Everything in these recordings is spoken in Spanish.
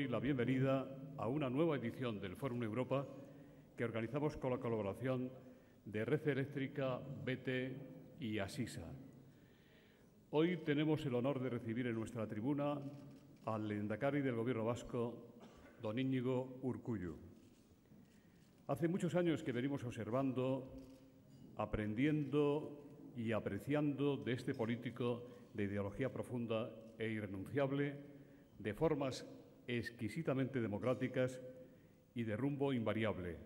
hoy la bienvenida a una nueva edición del Fórum Europa que organizamos con la colaboración de Red Eléctrica, BT y Asisa. Hoy tenemos el honor de recibir en nuestra tribuna al lehendakari del Gobierno vasco, don Íñigo Urkullu. Hace muchos años que venimos observando, aprendiendo y apreciando de este político de ideología profunda e irrenunciable, de formas exquisitamente democráticas y de rumbo invariable.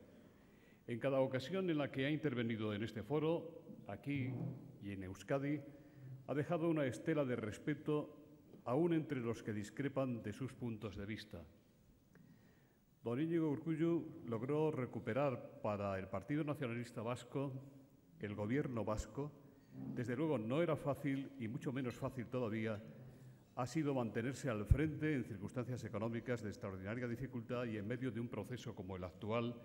En cada ocasión en la que ha intervenido en este foro, aquí y en Euskadi, ha dejado una estela de respeto aún entre los que discrepan de sus puntos de vista. Don Íñigo Urkullu logró recuperar para el Partido Nacionalista Vasco el gobierno vasco. Desde luego no era fácil, y mucho menos fácil todavía ha sido mantenerse al frente en circunstancias económicas de extraordinaria dificultad y en medio de un proceso como el actual,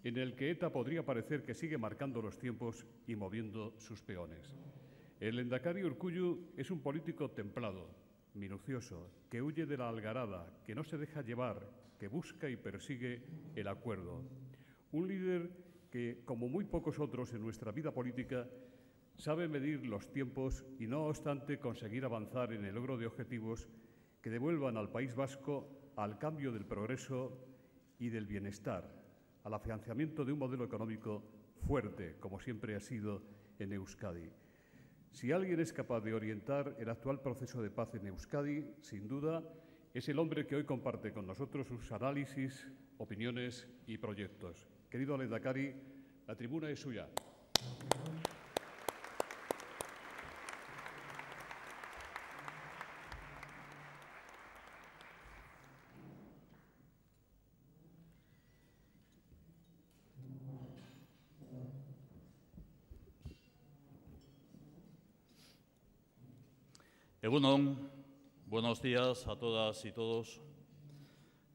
en el que ETA podría parecer que sigue marcando los tiempos y moviendo sus peones. El lehendakari Urkullu es un político templado, minucioso, que huye de la algarada, que no se deja llevar, que busca y persigue el acuerdo. Un líder que, como muy pocos otros en nuestra vida política, sabe medir los tiempos y, no obstante, conseguir avanzar en el logro de objetivos que devuelvan al País Vasco al cambio del progreso y del bienestar, al afianzamiento de un modelo económico fuerte, como siempre ha sido en Euskadi. Si alguien es capaz de orientar el actual proceso de paz en Euskadi, sin duda, es el hombre que hoy comparte con nosotros sus análisis, opiniones y proyectos. Querido lehendakari, la tribuna es suya. Egun on, buenos días a todas y todos.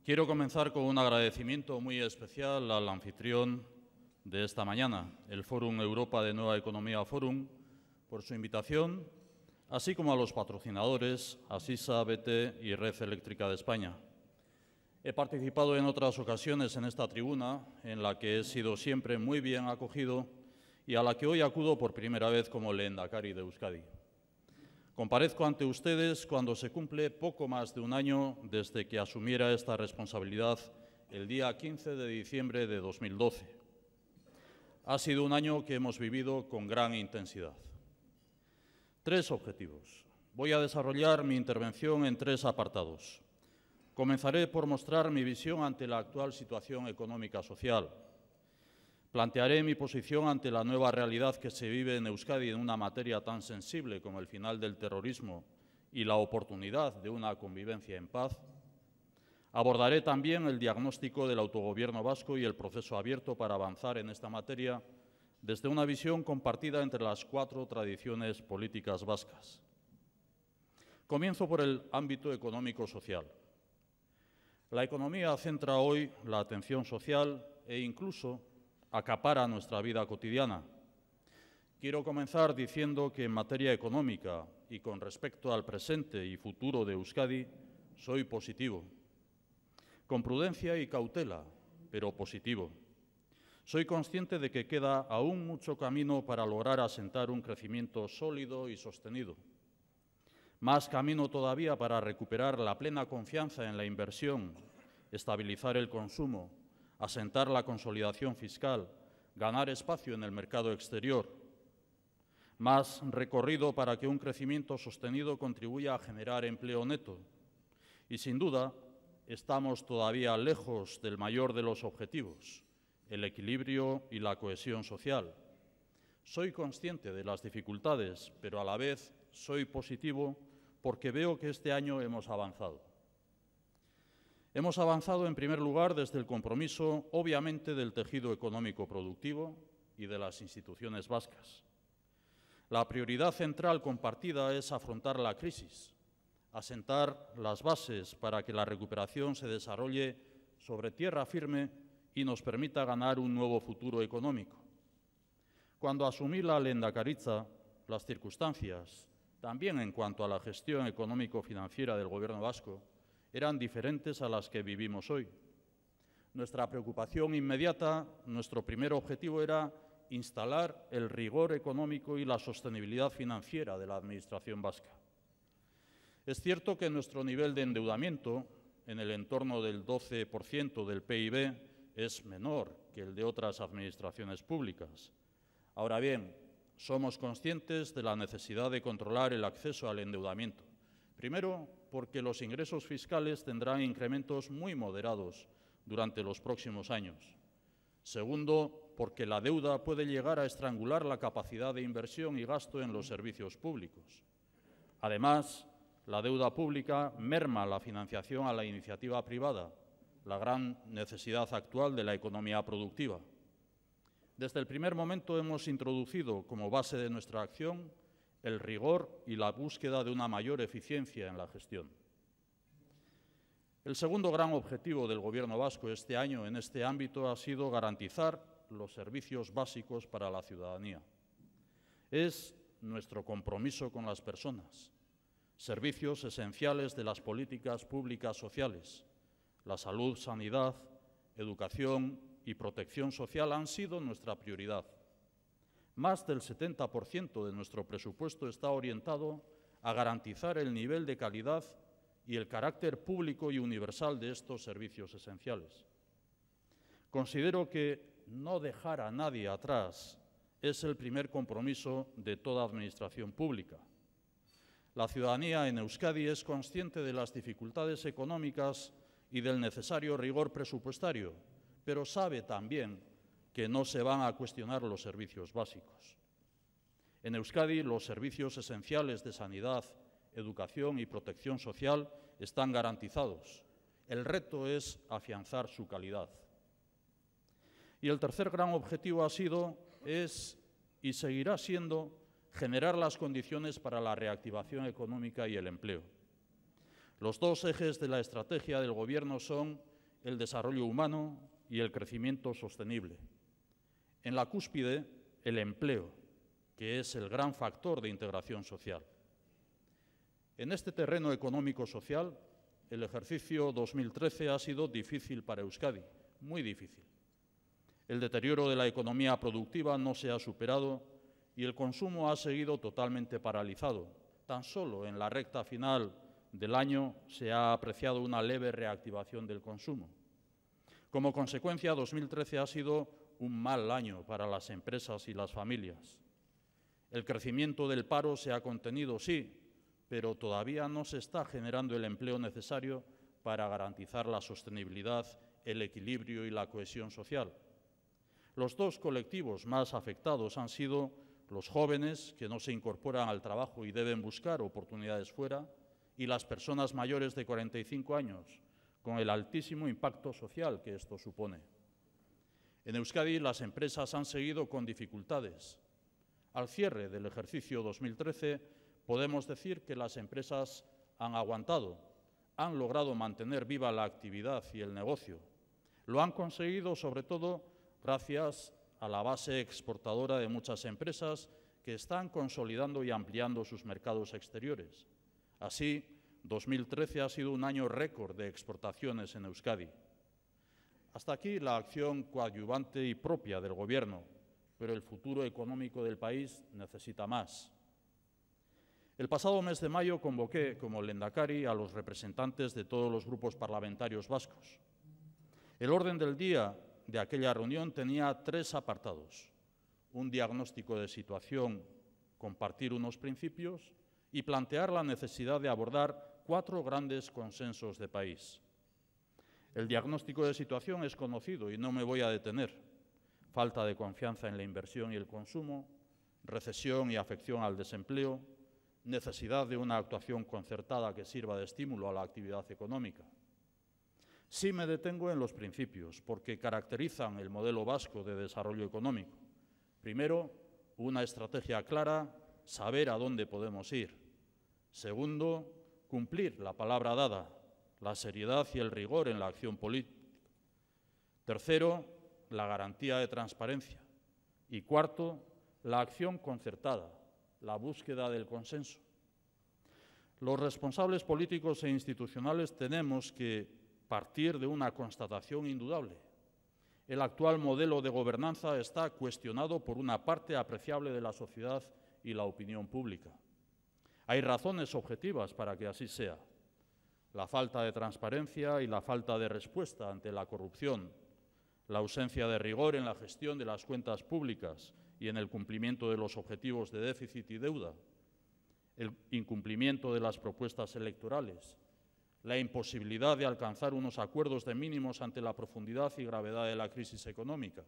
Quiero comenzar con un agradecimiento muy especial al anfitrión de esta mañana, el Fórum Europa de Nueva Economía Forum, por su invitación, así como a los patrocinadores Asisa, BT y Red Eléctrica de España. He participado en otras ocasiones en esta tribuna, en la que he sido siempre muy bien acogido y a la que hoy acudo por primera vez como lehendakari de Euskadi. Comparezco ante ustedes cuando se cumple poco más de un año desde que asumiera esta responsabilidad el día 15 de diciembre de 2012. Ha sido un año que hemos vivido con gran intensidad. 3 objetivos. Voy a desarrollar mi intervención en 3 apartados. Comenzaré por mostrar mi visión ante la actual situación económica social. Plantearé mi posición ante la nueva realidad que se vive en Euskadi en una materia tan sensible como el final del terrorismo y la oportunidad de una convivencia en paz. Abordaré también el diagnóstico del autogobierno vasco y el proceso abierto para avanzar en esta materia desde una visión compartida entre las 4 tradiciones políticas vascas. Comienzo por el ámbito económico-social. La economía centra hoy la atención social e incluso acapara nuestra vida cotidiana. Quiero comenzar diciendo que en materia económica y con respecto al presente y futuro de Euskadi, soy positivo. Con prudencia y cautela, pero positivo. Soy consciente de que queda aún mucho camino para lograr asentar un crecimiento sólido y sostenido. Más camino todavía para recuperar la plena confianza en la inversión, estabilizar el consumo, asentar la consolidación fiscal, ganar espacio en el mercado exterior. Más recorrido para que un crecimiento sostenido contribuya a generar empleo neto. Y sin duda, estamos todavía lejos del mayor de los objetivos, el equilibrio y la cohesión social. Soy consciente de las dificultades, pero a la vez soy positivo porque veo que este año hemos avanzado. Hemos avanzado, en primer lugar, desde el compromiso, obviamente, del tejido económico productivo y de las instituciones vascas. La prioridad central compartida es afrontar la crisis, asentar las bases para que la recuperación se desarrolle sobre tierra firme y nos permita ganar un nuevo futuro económico. Cuando asumí la lehendakaritza, las circunstancias, también en cuanto a la gestión económico-financiera del Gobierno vasco, eran diferentes a las que vivimos hoy. Nuestra preocupación inmediata, nuestro primer objetivo era instalar el rigor económico y la sostenibilidad financiera de la Administración vasca. Es cierto que nuestro nivel de endeudamiento, en el entorno del 12% del PIB, es menor que el de otras administraciones públicas. Ahora bien, somos conscientes de la necesidad de controlar el acceso al endeudamiento. Primero, porque los ingresos fiscales tendrán incrementos muy moderados durante los próximos años. Segundo, porque la deuda puede llegar a estrangular la capacidad de inversión y gasto en los servicios públicos. Además, la deuda pública merma la financiación a la iniciativa privada, la gran necesidad actual de la economía productiva. Desde el primer momento hemos introducido como base de nuestra acción el rigor y la búsqueda de una mayor eficiencia en la gestión. El segundo gran objetivo del Gobierno vasco este año en este ámbito ha sido garantizar los servicios básicos para la ciudadanía. Es nuestro compromiso con las personas, servicios esenciales de las políticas públicas sociales. La salud, sanidad, educación y protección social han sido nuestra prioridad. Más del 70% de nuestro presupuesto está orientado a garantizar el nivel de calidad y el carácter público y universal de estos servicios esenciales. Considero que no dejar a nadie atrás es el primer compromiso de toda administración pública. La ciudadanía en Euskadi es consciente de las dificultades económicas y del necesario rigor presupuestario, pero sabe también que no se van a cuestionar los servicios básicos. En Euskadi, los servicios esenciales de sanidad, educación y protección social están garantizados. El reto es afianzar su calidad. Y el tercer gran objetivo ha sido, es y seguirá siendo generar las condiciones para la reactivación económica y el empleo. Los dos ejes de la estrategia del Gobierno son el desarrollo humano y el crecimiento sostenible. En la cúspide, el empleo, que es el gran factor de integración social. En este terreno económico-social, el ejercicio 2013 ha sido difícil para Euskadi, muy difícil. El deterioro de la economía productiva no se ha superado y el consumo ha seguido totalmente paralizado. Tan solo en la recta final del año se ha apreciado una leve reactivación del consumo. Como consecuencia, 2013 ha sido un mal año para las empresas y las familias. El crecimiento del paro se ha contenido, sí, pero todavía no se está generando el empleo necesario para garantizar la sostenibilidad, el equilibrio y la cohesión social. Los dos colectivos más afectados han sido los jóvenes, que no se incorporan al trabajo y deben buscar oportunidades fuera, y las personas mayores de 45 años, con el altísimo impacto social que esto supone. En Euskadi, las empresas han seguido con dificultades. Al cierre del ejercicio 2013, podemos decir que las empresas han aguantado, han logrado mantener viva la actividad y el negocio. Lo han conseguido sobre todo gracias a la base exportadora de muchas empresas que están consolidando y ampliando sus mercados exteriores. Así, 2013 ha sido un año récord de exportaciones en Euskadi. Hasta aquí la acción coadyuvante y propia del Gobierno, pero el futuro económico del país necesita más. El pasado mes de mayo convoqué como lehendakari a los representantes de todos los grupos parlamentarios vascos. El orden del día de aquella reunión tenía 3 apartados: un diagnóstico de situación, compartir unos principios y plantear la necesidad de abordar 4 grandes consensos de país. El diagnóstico de situación es conocido y no me voy a detener. Falta de confianza en la inversión y el consumo, recesión y afección al desempleo, necesidad de una actuación concertada que sirva de estímulo a la actividad económica. Sí me detengo en los principios, porque caracterizan el modelo vasco de desarrollo económico. Primero, una estrategia clara, saber a dónde podemos ir. Segundo, cumplir la palabra dada, la seriedad y el rigor en la acción política. Tercero, la garantía de transparencia. Y cuarto, la acción concertada, la búsqueda del consenso. Los responsables políticos e institucionales tenemos que partir de una constatación indudable. El actual modelo de gobernanza está cuestionado por una parte apreciable de la sociedad y la opinión pública. Hay razones objetivas para que así sea. La falta de transparencia y la falta de respuesta ante la corrupción, la ausencia de rigor en la gestión de las cuentas públicas y en el cumplimiento de los objetivos de déficit y deuda, el incumplimiento de las propuestas electorales, la imposibilidad de alcanzar unos acuerdos de mínimos ante la profundidad y gravedad de la crisis económica.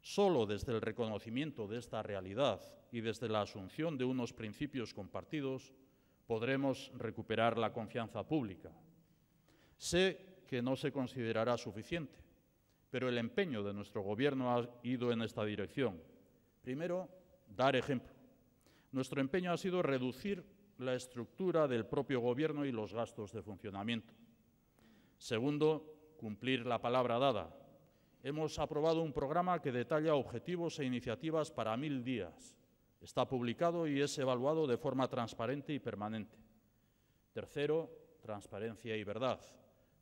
Solo desde el reconocimiento de esta realidad y desde la asunción de unos principios compartidos podremos recuperar la confianza pública. Sé que no se considerará suficiente, pero el empeño de nuestro Gobierno ha ido en esta dirección. Primero, dar ejemplo. Nuestro empeño ha sido reducir la estructura del propio Gobierno y los gastos de funcionamiento. Segundo, cumplir la palabra dada. Hemos aprobado un programa que detalla objetivos e iniciativas para 1000 días. Está publicado y es evaluado de forma transparente y permanente. Tercero, transparencia y verdad.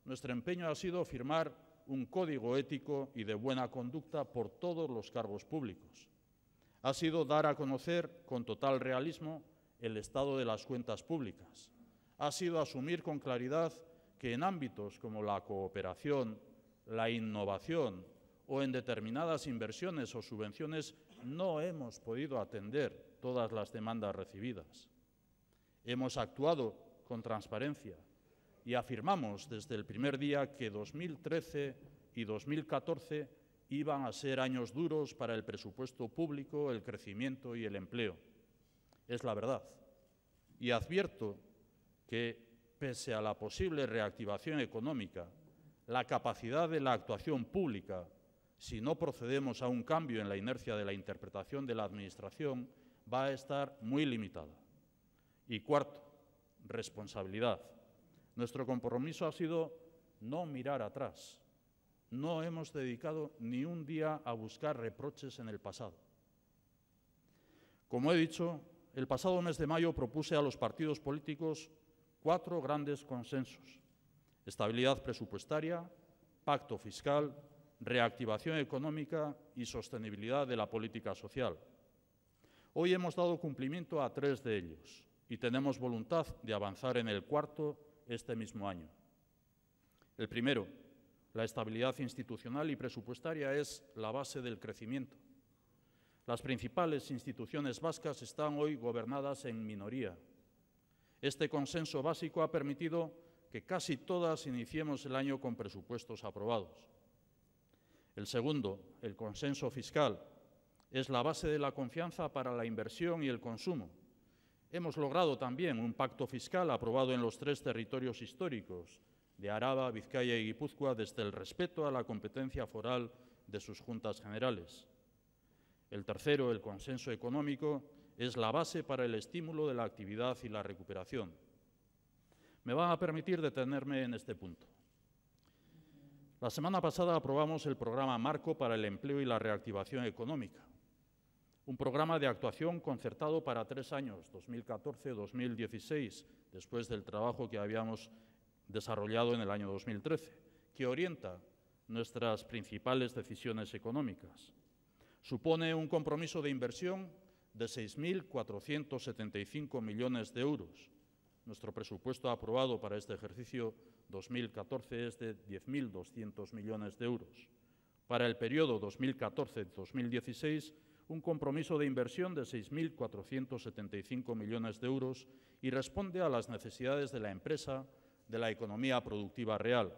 Nuestro empeño ha sido firmar un código ético y de buena conducta por todos los cargos públicos. Ha sido dar a conocer con total realismo el estado de las cuentas públicas. Ha sido asumir con claridad que en ámbitos como la cooperación, la innovación o en determinadas inversiones o subvenciones no hemos podido atender todas las demandas recibidas. Hemos actuado con transparencia y afirmamos desde el primer día que 2013 y 2014 iban a ser años duros para el presupuesto público, el crecimiento y el empleo. Es la verdad. Y advierto que, pese a la posible reactivación económica, la capacidad de la actuación pública, si no procedemos a un cambio en la inercia de la interpretación de la Administración, va a estar muy limitada. Y cuarto, responsabilidad. Nuestro compromiso ha sido no mirar atrás. No hemos dedicado ni un día a buscar reproches en el pasado. Como he dicho, el pasado mes de mayo propuse a los partidos políticos 4 grandes consensos: estabilidad presupuestaria, pacto fiscal, reactivación económica y sostenibilidad de la política social. Hoy hemos dado cumplimiento a 3 de ellos y tenemos voluntad de avanzar en el 4º este mismo año. El primero, la estabilidad institucional y presupuestaria, es la base del crecimiento. Las principales instituciones vascas están hoy gobernadas en minoría. Este consenso básico ha permitido que casi todas iniciemos el año con presupuestos aprobados. El segundo, el consenso fiscal, es la base de la confianza para la inversión y el consumo. Hemos logrado también un pacto fiscal aprobado en los 3 territorios históricos de Araba, Vizcaya y Guipúzcoa desde el respeto a la competencia foral de sus juntas generales. El tercero, el consenso económico, es la base para el estímulo de la actividad y la recuperación. Me van a permitir detenerme en este punto. La semana pasada aprobamos el programa Marco para el empleo y la reactivación económica, un programa de actuación concertado para 3 años, 2014-2016, después del trabajo que habíamos desarrollado en el año 2013, que orienta nuestras principales decisiones económicas. Supone un compromiso de inversión de 6.475 millones de euros. Nuestro presupuesto aprobado para este ejercicio 2014 es de 10.200 millones de euros. Para el periodo 2014-2016, un compromiso de inversión de 6.475 millones de euros y responde a las necesidades de la empresa, de la economía productiva real.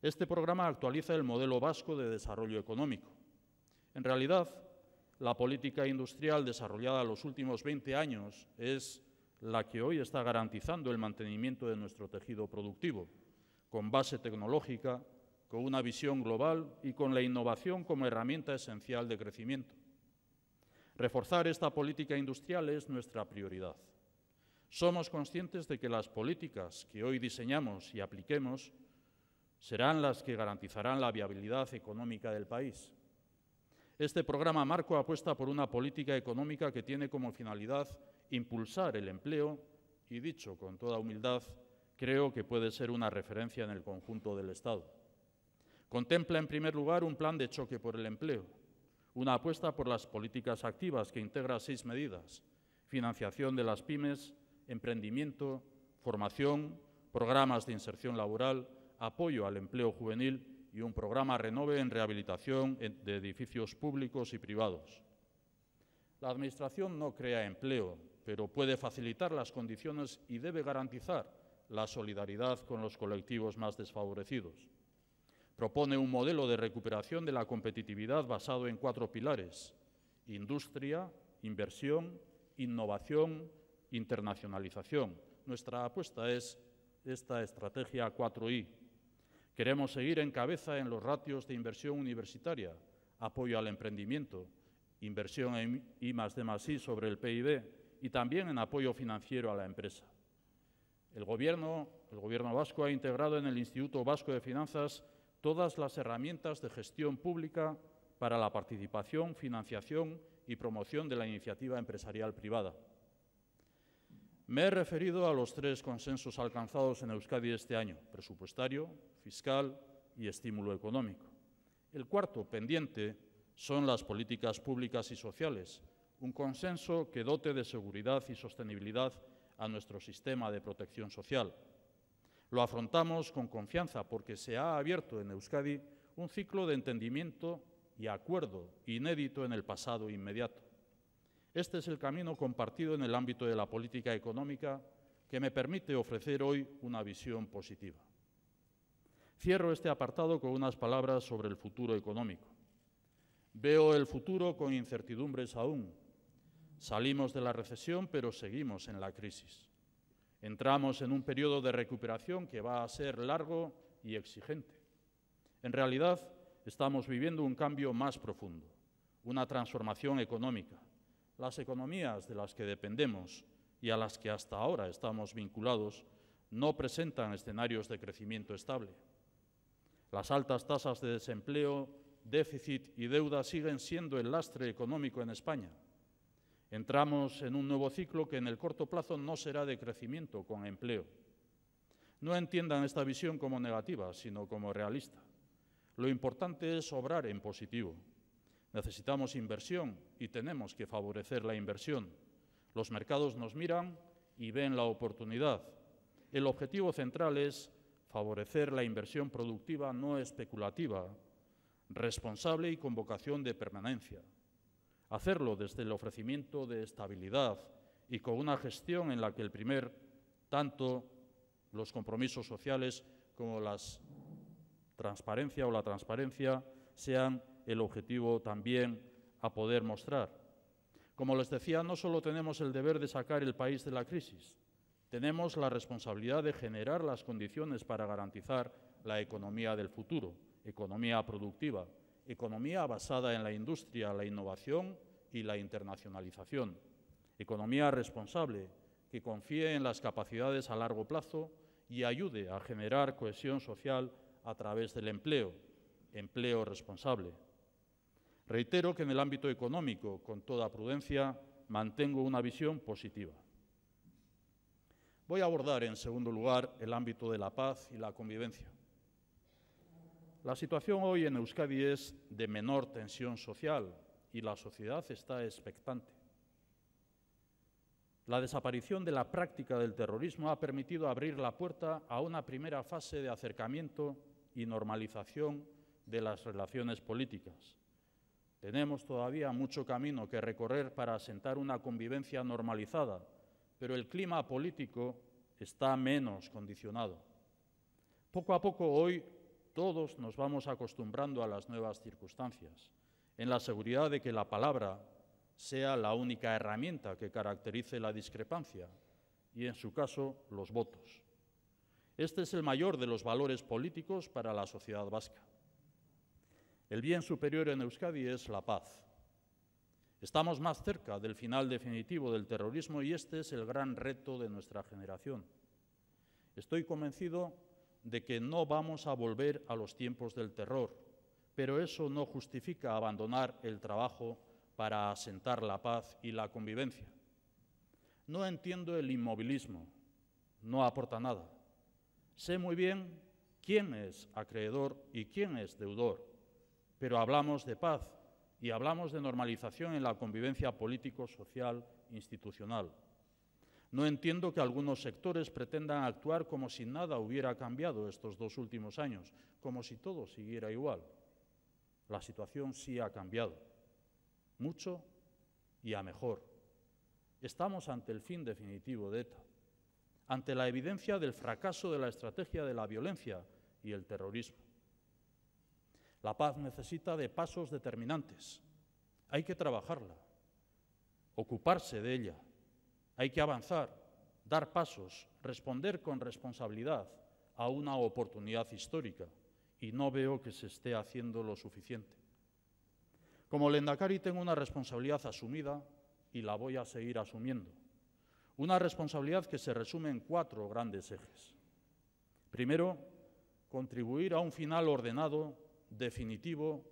Este programa actualiza el modelo vasco de desarrollo económico. En realidad, la política industrial desarrollada los últimos 20 años es la que hoy está garantizando el mantenimiento de nuestro tejido productivo, con base tecnológica, con una visión global y con la innovación como herramienta esencial de crecimiento. Reforzar esta política industrial es nuestra prioridad. Somos conscientes de que las políticas que hoy diseñamos y apliquemos serán las que garantizarán la viabilidad económica del país. Este programa Marco apuesta por una política económica que tiene como finalidad impulsar el empleo y dicho con toda humildad, creo que puede ser una referencia en el conjunto del Estado. Contempla, en primer lugar, un plan de choque por el empleo, una apuesta por las políticas activas que integra 6 medidas: financiación de las pymes, emprendimiento, formación, programas de inserción laboral, apoyo al empleo juvenil y un programa Renove en rehabilitación de edificios públicos y privados. La Administración no crea empleo, pero puede facilitar las condiciones y debe garantizar la solidaridad con los colectivos más desfavorecidos. Propone un modelo de recuperación de la competitividad basado en 4 pilares: industria, inversión, innovación, internacionalización. Nuestra apuesta es esta estrategia 4I. Queremos seguir en cabeza en los ratios de inversión universitaria, apoyo al emprendimiento, inversión en I+D+I sobre el PIB y también en apoyo financiero a la empresa. El Gobierno vasco ha integrado en el Instituto Vasco de Finanzas todas las herramientas de gestión pública para la participación, financiación y promoción de la iniciativa empresarial privada. Me he referido a los 3 consensos alcanzados en Euskadi este año: presupuestario, fiscal y estímulo económico. El 4º pendiente son las políticas públicas y sociales, un consenso que dote de seguridad y sostenibilidad a nuestro sistema de protección social. Lo afrontamos con confianza porque se ha abierto en Euskadi un ciclo de entendimiento y acuerdo inédito en el pasado inmediato. Este es el camino compartido en el ámbito de la política económica que me permite ofrecer hoy una visión positiva. Cierro este apartado con unas palabras sobre el futuro económico. Veo el futuro con incertidumbres aún. Salimos de la recesión, pero seguimos en la crisis. Entramos en un periodo de recuperación que va a ser largo y exigente. En realidad, estamos viviendo un cambio más profundo, una transformación económica. Las economías de las que dependemos y a las que hasta ahora estamos vinculados no presentan escenarios de crecimiento estable. Las altas tasas de desempleo, déficit y deuda siguen siendo el lastre económico en España. Entramos en un nuevo ciclo que en el corto plazo no será de crecimiento con empleo. No entiendan esta visión como negativa, sino como realista. Lo importante es obrar en positivo. Necesitamos inversión y tenemos que favorecer la inversión. Los mercados nos miran y ven la oportunidad. El objetivo central es favorecer la inversión productiva no especulativa, responsable y con vocación de permanencia. Hacerlo desde el ofrecimiento de estabilidad y con una gestión en la que tanto los compromisos sociales como la transparencia sean el objetivo también a poder mostrar. Como les decía, no solo tenemos el deber de sacar el país de la crisis, tenemos la responsabilidad de generar las condiciones para garantizar la economía del futuro, economía productiva, economía basada en la industria, la innovación y la internacionalización, economía responsable que confíe en las capacidades a largo plazo y ayude a generar cohesión social a través del empleo responsable. Reitero que en el ámbito económico, con toda prudencia, mantengo una visión positiva. Voy a abordar, en segundo lugar, el ámbito de la paz y la convivencia. La situación hoy en Euskadi es de menor tensión social y la sociedad está expectante. La desaparición de la práctica del terrorismo ha permitido abrir la puerta a una primera fase de acercamiento y normalización de las relaciones políticas. Tenemos todavía mucho camino que recorrer para asentar una convivencia normalizada, pero el clima político está menos condicionado. Poco a poco hoy todos nos vamos acostumbrando a las nuevas circunstancias, en la seguridad de que la palabra sea la única herramienta que caracterice la discrepancia y, en su caso, los votos. Este es el mayor de los valores políticos para la sociedad vasca. El bien superior en Euskadi es la paz. Estamos más cerca del final definitivo del terrorismo y este es el gran reto de nuestra generación. Estoy convencido de que no vamos a volver a los tiempos del terror, pero eso no justifica abandonar el trabajo para asentar la paz y la convivencia. No entiendo el inmovilismo, no aporta nada. Sé muy bien quién es acreedor y quién es deudor, pero hablamos de paz y hablamos de normalización en la convivencia político-social institucional. No entiendo que algunos sectores pretendan actuar como si nada hubiera cambiado estos 2 últimos años, como si todo siguiera igual. La situación sí ha cambiado, mucho y a mejor. Estamos ante el fin definitivo de ETA, ante la evidencia del fracaso de la estrategia de la violencia y el terrorismo. La paz necesita de pasos determinantes. Hay que trabajarla, ocuparse de ella. Hay que avanzar, dar pasos, responder con responsabilidad a una oportunidad histórica, y no veo que se esté haciendo lo suficiente. Como lehendakari tengo una responsabilidad asumida y la voy a seguir asumiendo. Una responsabilidad que se resume en 4 grandes ejes. Primero, contribuir a un final ordenado, definitivo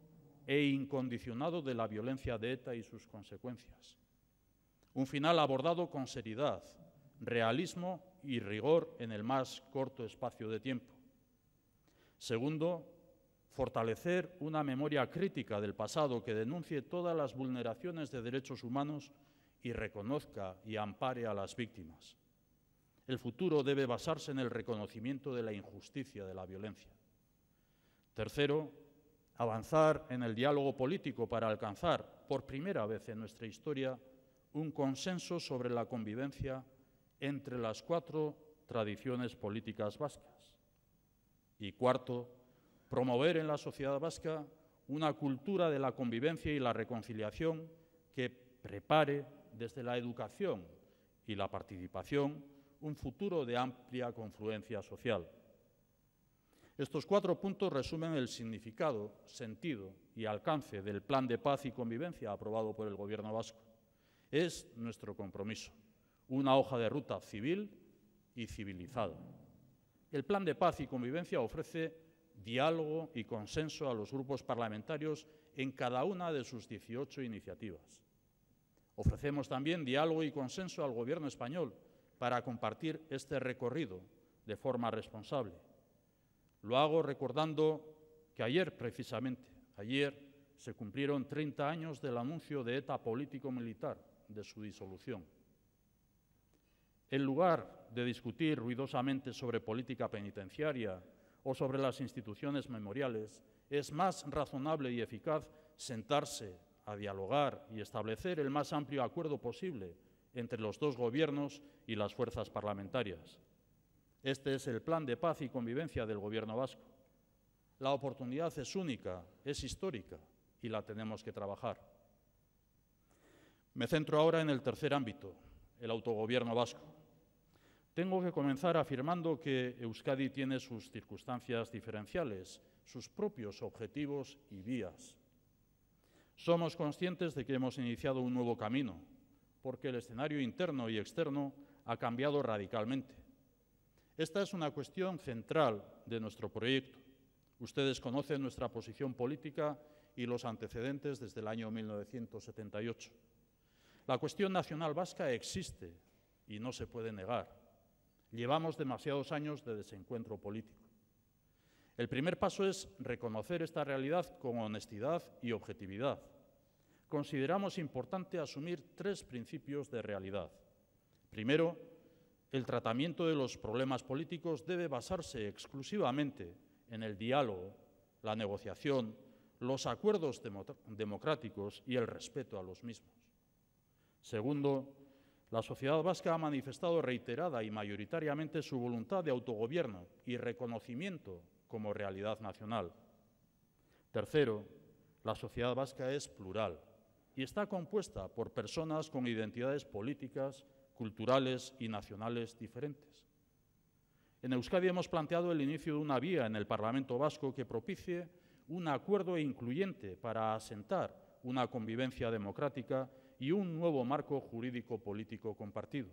e incondicionado de la violencia de ETA y sus consecuencias. Un final abordado con seriedad, realismo y rigor en el más corto espacio de tiempo. Segundo, fortalecer una memoria crítica del pasado que denuncie todas las vulneraciones de derechos humanos y reconozca y ampare a las víctimas. El futuro debe basarse en el reconocimiento de la injusticia de la violencia. Tercero, avanzar en el diálogo político para alcanzar, por primera vez en nuestra historia, un consenso sobre la convivencia entre las 4 tradiciones políticas vascas. Y cuarto, promover en la sociedad vasca una cultura de la convivencia y la reconciliación que prepare desde la educación y la participación un futuro de amplia confluencia social. Estos 4 puntos resumen el significado, sentido y alcance del Plan de Paz y Convivencia aprobado por el Gobierno vasco. Es nuestro compromiso, una hoja de ruta civil y civilizada. El Plan de Paz y Convivencia ofrece diálogo y consenso a los grupos parlamentarios en cada una de sus 18 iniciativas. Ofrecemos también diálogo y consenso al Gobierno español para compartir este recorrido de forma responsable. Lo hago recordando que ayer, precisamente, se cumplieron 30 años del anuncio de ETA político-militar, de su disolución. En lugar de discutir ruidosamente sobre política penitenciaria o sobre las instituciones memoriales, es más razonable y eficaz sentarse a dialogar y establecer el más amplio acuerdo posible entre los 2 gobiernos y las fuerzas parlamentarias. Este es el Plan de Paz y Convivencia del Gobierno vasco. La oportunidad es única, es histórica y la tenemos que trabajar. Me centro ahora en el tercer ámbito, el autogobierno vasco. Tengo que comenzar afirmando que Euskadi tiene sus circunstancias diferenciales, sus propios objetivos y vías. Somos conscientes de que hemos iniciado un nuevo camino, porque el escenario interno y externo ha cambiado radicalmente. Esta es una cuestión central de nuestro proyecto. Ustedes conocen nuestra posición política y los antecedentes desde el año 1978. La cuestión nacional vasca existe y no se puede negar. Llevamos demasiados años de desencuentro político. El primer paso es reconocer esta realidad con honestidad y objetividad. Consideramos importante asumir 3 principios de realidad. Primero, el tratamiento de los problemas políticos debe basarse exclusivamente en el diálogo, la negociación, los acuerdos democráticos y el respeto a los mismos. Segundo, la sociedad vasca ha manifestado reiterada y mayoritariamente su voluntad de autogobierno y reconocimiento como realidad nacional. Tercero, la sociedad vasca es plural y está compuesta por personas con identidades políticas, culturales y nacionales diferentes. En Euskadi hemos planteado el inicio de una vía en el Parlamento vasco que propicie un acuerdo incluyente para asentar una convivencia democrática y un nuevo marco jurídico político compartido.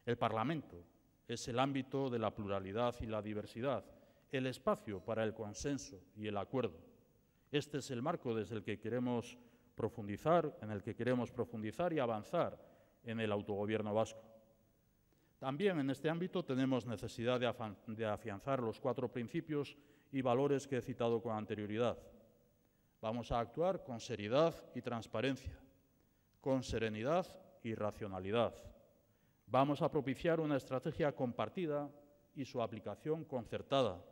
El Parlamento es el ámbito de la pluralidad y la diversidad, el espacio para el consenso y el acuerdo. Este es el marco desde el que queremos profundizar, en el que queremos profundizar y avanzar en el autogobierno vasco. También en este ámbito tenemos necesidad de afianzar los 4 principios y valores que he citado con anterioridad. Vamos a actuar con seriedad y transparencia, con serenidad y racionalidad. Vamos a propiciar una estrategia compartida y su aplicación concertada.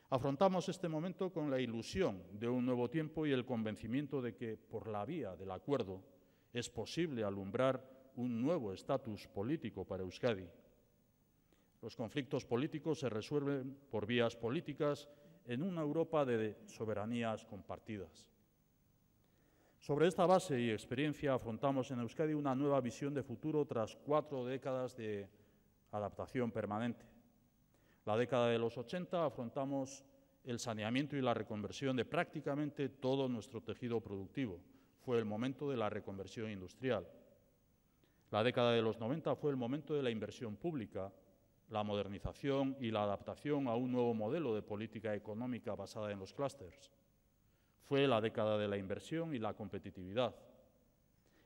Afrontamos este momento con la ilusión de un nuevo tiempo y el convencimiento de que, por la vía del acuerdo, es posible alumbrar un nuevo estatus político para Euskadi. Los conflictos políticos se resuelven por vías políticas en una Europa de soberanías compartidas. Sobre esta base y experiencia afrontamos en Euskadi una nueva visión de futuro tras 4 décadas de adaptación permanente. La década de los 80 afrontamos el saneamiento y la reconversión de prácticamente todo nuestro tejido productivo. Fue el momento de la reconversión industrial. La década de los 90 fue el momento de la inversión pública, la modernización y la adaptación a un nuevo modelo de política económica basada en los clústeres. Fue la década de la inversión y la competitividad.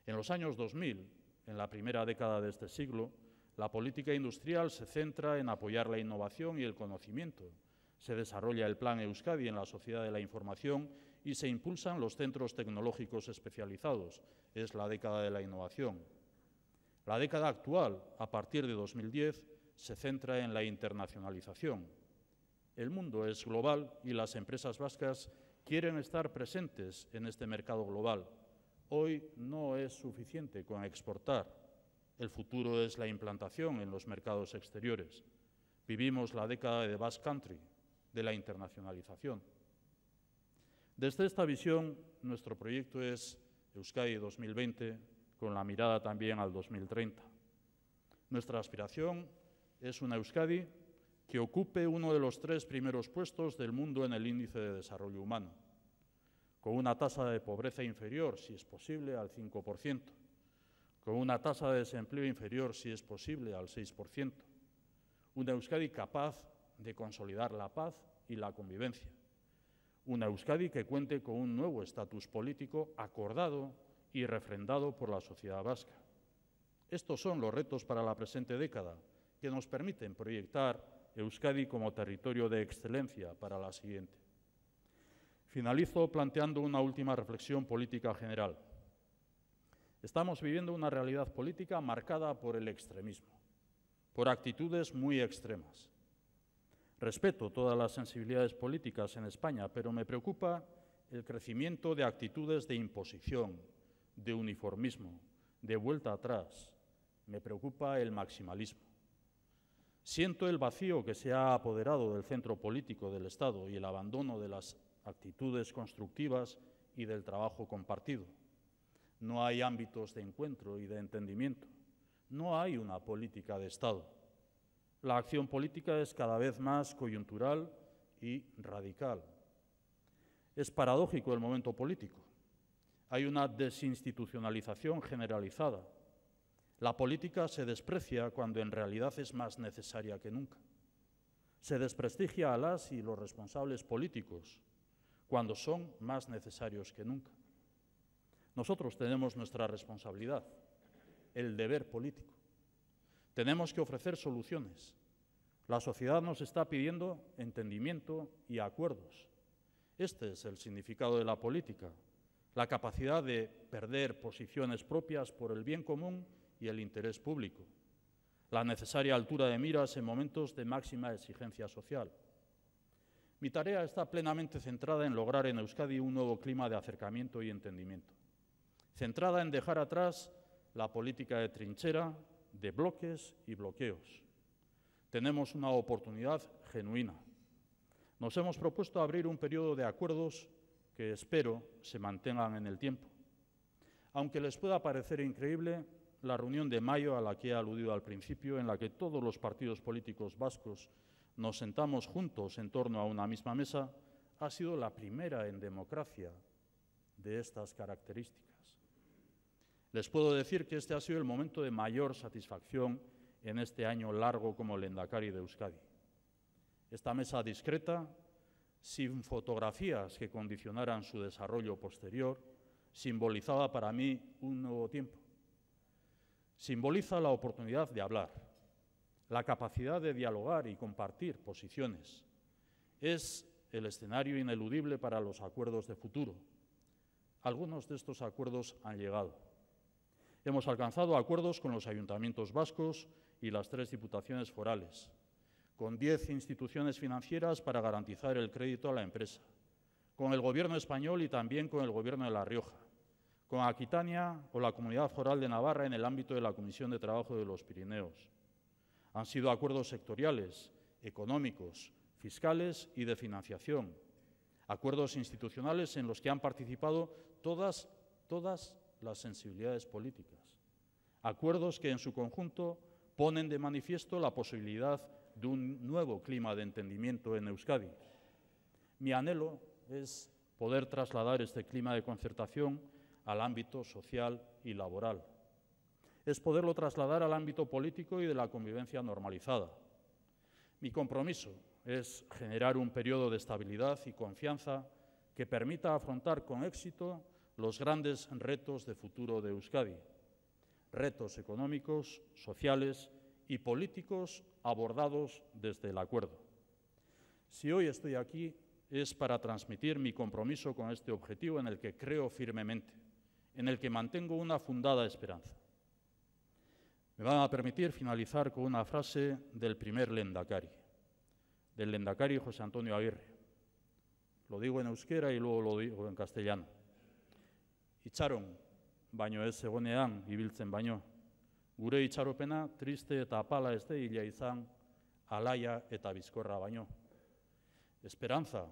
En los años 2000, en la primera década de este siglo, la política industrial se centra en apoyar la innovación y el conocimiento. Se desarrolla el Plan Euskadi en la sociedad de la información y se impulsan los centros tecnológicos especializados. Es la década de la innovación. La década actual, a partir de 2010, se centra en la internacionalización. El mundo es global y las empresas vascas quieren estar presentes en este mercado global. Hoy no es suficiente con exportar. El futuro es la implantación en los mercados exteriores. Vivimos la década de Basque Country, de la internacionalización. Desde esta visión, nuestro proyecto es Euskadi 2020, con la mirada también al 2030. Nuestra aspiración es una Euskadi que ocupe uno de los 3 primeros puestos del mundo en el índice de desarrollo humano, con una tasa de pobreza inferior, si es posible, al 5%, con una tasa de desempleo inferior, si es posible, al 6%, una Euskadi capaz de consolidar la paz y la convivencia, una Euskadi que cuente con un nuevo estatus político acordado y refrendado por la sociedad vasca. Estos son los retos para la presente década que nos permiten proyectar Euskadi como territorio de excelencia para la siguiente. Finalizo planteando una última reflexión política general. Estamos viviendo una realidad política marcada por el extremismo, por actitudes muy extremas. Respeto todas las sensibilidades políticas en España, pero me preocupa el crecimiento de actitudes de imposición, de uniformismo, de vuelta atrás. Me preocupa el maximalismo. Siento el vacío que se ha apoderado del centro político del Estado y el abandono de las actitudes constructivas y del trabajo compartido. No hay ámbitos de encuentro y de entendimiento. No hay una política de Estado. La acción política es cada vez más coyuntural y radical. Es paradójico el momento político. Hay una desinstitucionalización generalizada. La política se desprecia cuando en realidad es más necesaria que nunca. Se desprestigia a las y los responsables políticos cuando son más necesarios que nunca. Nosotros tenemos nuestra responsabilidad, el deber político. Tenemos que ofrecer soluciones. La sociedad nos está pidiendo entendimiento y acuerdos. Este es el significado de la política, la capacidad de perder posiciones propias por el bien común y el interés público, la necesaria altura de miras en momentos de máxima exigencia social. Mi tarea está plenamente centrada en lograr en Euskadi un nuevo clima de acercamiento y entendimiento, centrada en dejar atrás la política de trinchera, de bloques y bloqueos. Tenemos una oportunidad genuina. Nos hemos propuesto abrir un periodo de acuerdos que espero se mantengan en el tiempo. Aunque les pueda parecer increíble, la reunión de mayo a la que he aludido al principio, en la que todos los partidos políticos vascos nos sentamos juntos en torno a una misma mesa, ha sido la primera en democracia de estas características. Les puedo decir que este ha sido el momento de mayor satisfacción en este año largo como lehendakari de Euskadi. Esta mesa discreta, sin fotografías que condicionaran su desarrollo posterior, simbolizaba para mí un nuevo tiempo. Simboliza la oportunidad de hablar, la capacidad de dialogar y compartir posiciones. Es el escenario ineludible para los acuerdos de futuro. Algunos de estos acuerdos han llegado. Hemos alcanzado acuerdos con los ayuntamientos vascos y las 3 diputaciones forales, con 10 instituciones financieras para garantizar el crédito a la empresa, con el Gobierno español y también con el Gobierno de La Rioja, con Aquitania o la Comunidad Foral de Navarra en el ámbito de la Comisión de Trabajo de los Pirineos. Han sido acuerdos sectoriales, económicos, fiscales y de financiación, acuerdos institucionales en los que han participado todas las sensibilidades políticas, acuerdos que en su conjunto ponen de manifiesto la posibilidad de un nuevo clima de entendimiento en Euskadi. Mi anhelo es poder trasladar este clima de concertación al ámbito social y laboral. Es poderlo trasladar al ámbito político y de la convivencia normalizada. Mi compromiso es generar un periodo de estabilidad y confianza que permita afrontar con éxito los grandes retos de futuro de Euskadi, retos económicos, sociales y políticos abordados desde el acuerdo. Si hoy estoy aquí es para transmitir mi compromiso con este objetivo en el que creo firmemente, en el que mantengo una fundada esperanza. Me van a permitir finalizar con una frase del primer lehendakari, del lehendakari José Antonio Aguirre. Lo digo en euskera y luego lo digo en castellano. Itxaron, baino ez egonean ibiltzen baino. Gure itxaropena triste eta apala ez deila izan, alaia eta bizkorra baino. Esperanza,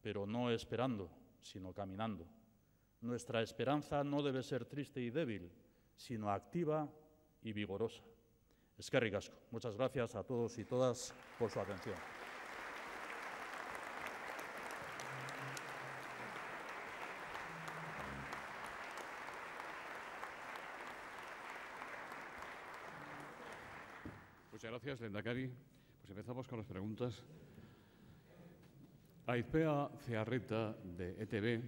pero no esperando, sino caminando. Nuestra esperanza no debe ser triste y débil, sino activa y vigorosa. Eskerrik asko. Muchas gracias a todos y todas por su atención. Muchas gracias, lehendakari. Pues empezamos con las preguntas. Aizpea Cearreta, de ETV,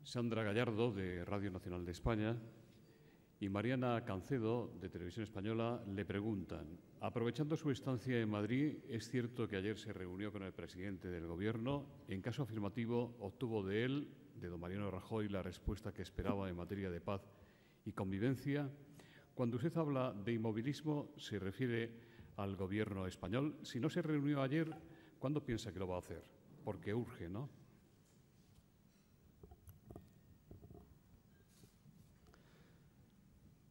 Sandra Gallardo, de Radio Nacional de España, y Mariana Cancedo, de Televisión Española, le preguntan: aprovechando su estancia en Madrid, ¿es cierto que ayer se reunió con el presidente del Gobierno? En caso afirmativo, ¿obtuvo de él, de don Mariano Rajoy, la respuesta que esperaba en materia de paz y convivencia? Cuando usted habla de inmovilismo, ¿se refiere al Gobierno español? Si no se reunió ayer, ¿cuándo piensa que lo va a hacer? Porque urge, ¿no?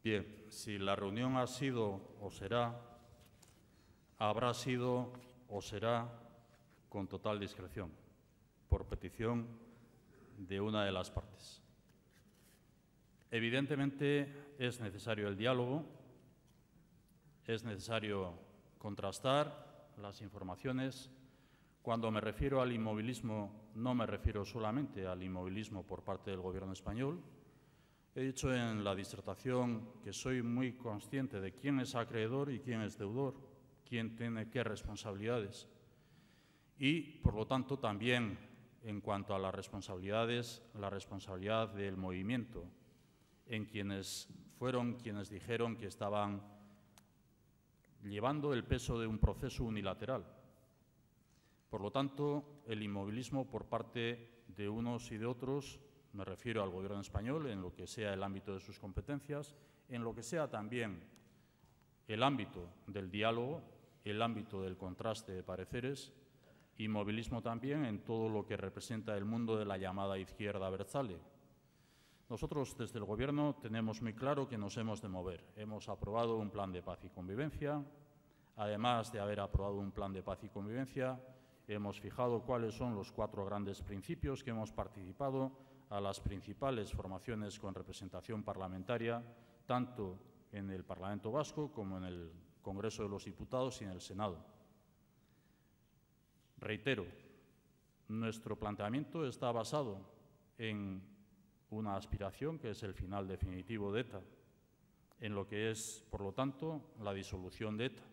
Bien, si la reunión ha sido o será, habrá sido o será con total discreción, por petición de una de las partes. Evidentemente es necesario el diálogo, es necesario contrastar las informaciones. Cuando me refiero al inmovilismo, no me refiero solamente al inmovilismo por parte del Gobierno español. He dicho en la disertación que soy muy consciente de quién es acreedor y quién es deudor, quién tiene qué responsabilidades. Y, por lo tanto, también en cuanto a las responsabilidades, la responsabilidad del movimiento, en quienes fueron quienes dijeron que estaban llevando el peso de un proceso unilateral. Por lo tanto, el inmovilismo por parte de unos y de otros, me refiero al Gobierno español, en lo que sea el ámbito de sus competencias, en lo que sea también el ámbito del diálogo, el ámbito del contraste de pareceres, inmovilismo también en todo lo que representa el mundo de la llamada izquierda abertzale. Nosotros, desde el Gobierno, tenemos muy claro que nos hemos de mover. Hemos aprobado un plan de paz y convivencia. Además de haber aprobado un plan de paz y convivencia, hemos fijado cuáles son los 4 grandes principios que hemos participado a las principales formaciones con representación parlamentaria, tanto en el Parlamento Vasco como en el Congreso de los Diputados y en el Senado. Reitero, nuestro planteamiento está basado en una aspiración que es el final definitivo de ETA, en lo que es, por lo tanto, la disolución de ETA.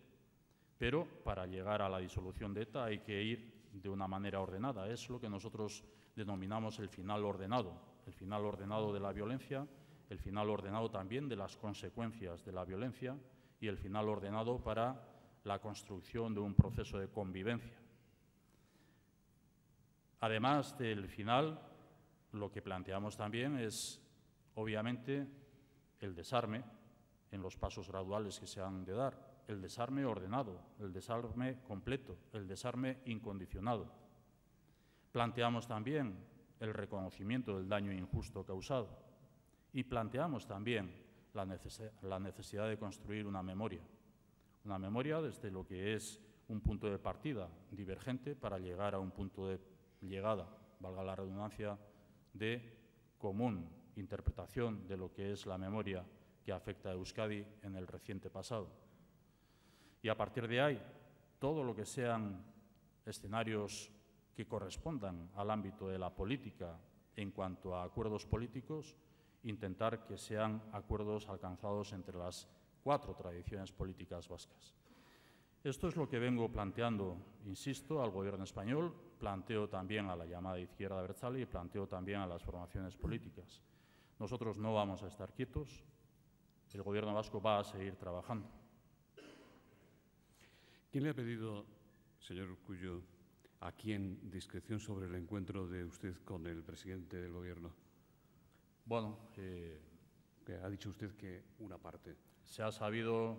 Pero para llegar a la disolución de ETA hay que ir de una manera ordenada. Es lo que nosotros denominamos el final ordenado de la violencia, el final ordenado también de las consecuencias de la violencia y el final ordenado para la construcción de un proceso de convivencia. Además del final, lo que planteamos también es, obviamente, el desarme en los pasos graduales que se han de dar, el desarme ordenado, el desarme completo, el desarme incondicionado. Planteamos también el reconocimiento del daño injusto causado y planteamos también la necesidad de construir una memoria desde lo que es un punto de partida divergente para llegar a un punto de llegada, valga la redundancia, de común interpretación de lo que es la memoria que afecta a Euskadi en el reciente pasado. Y a partir de ahí, todo lo que sean escenarios que correspondan al ámbito de la política en cuanto a acuerdos políticos, intentar que sean acuerdos alcanzados entre las 4 tradiciones políticas vascas. Esto es lo que vengo planteando, insisto, al Gobierno español, planteo también a la llamada izquierda abertzale y planteo también a las formaciones políticas. Nosotros no vamos a estar quietos, el Gobierno vasco va a seguir trabajando. ¿Quién le ha pedido, señor Urkullu, a quién discreción sobre el encuentro de usted con el presidente del Gobierno? Bueno, que ha dicho usted que una parte. Se ha sabido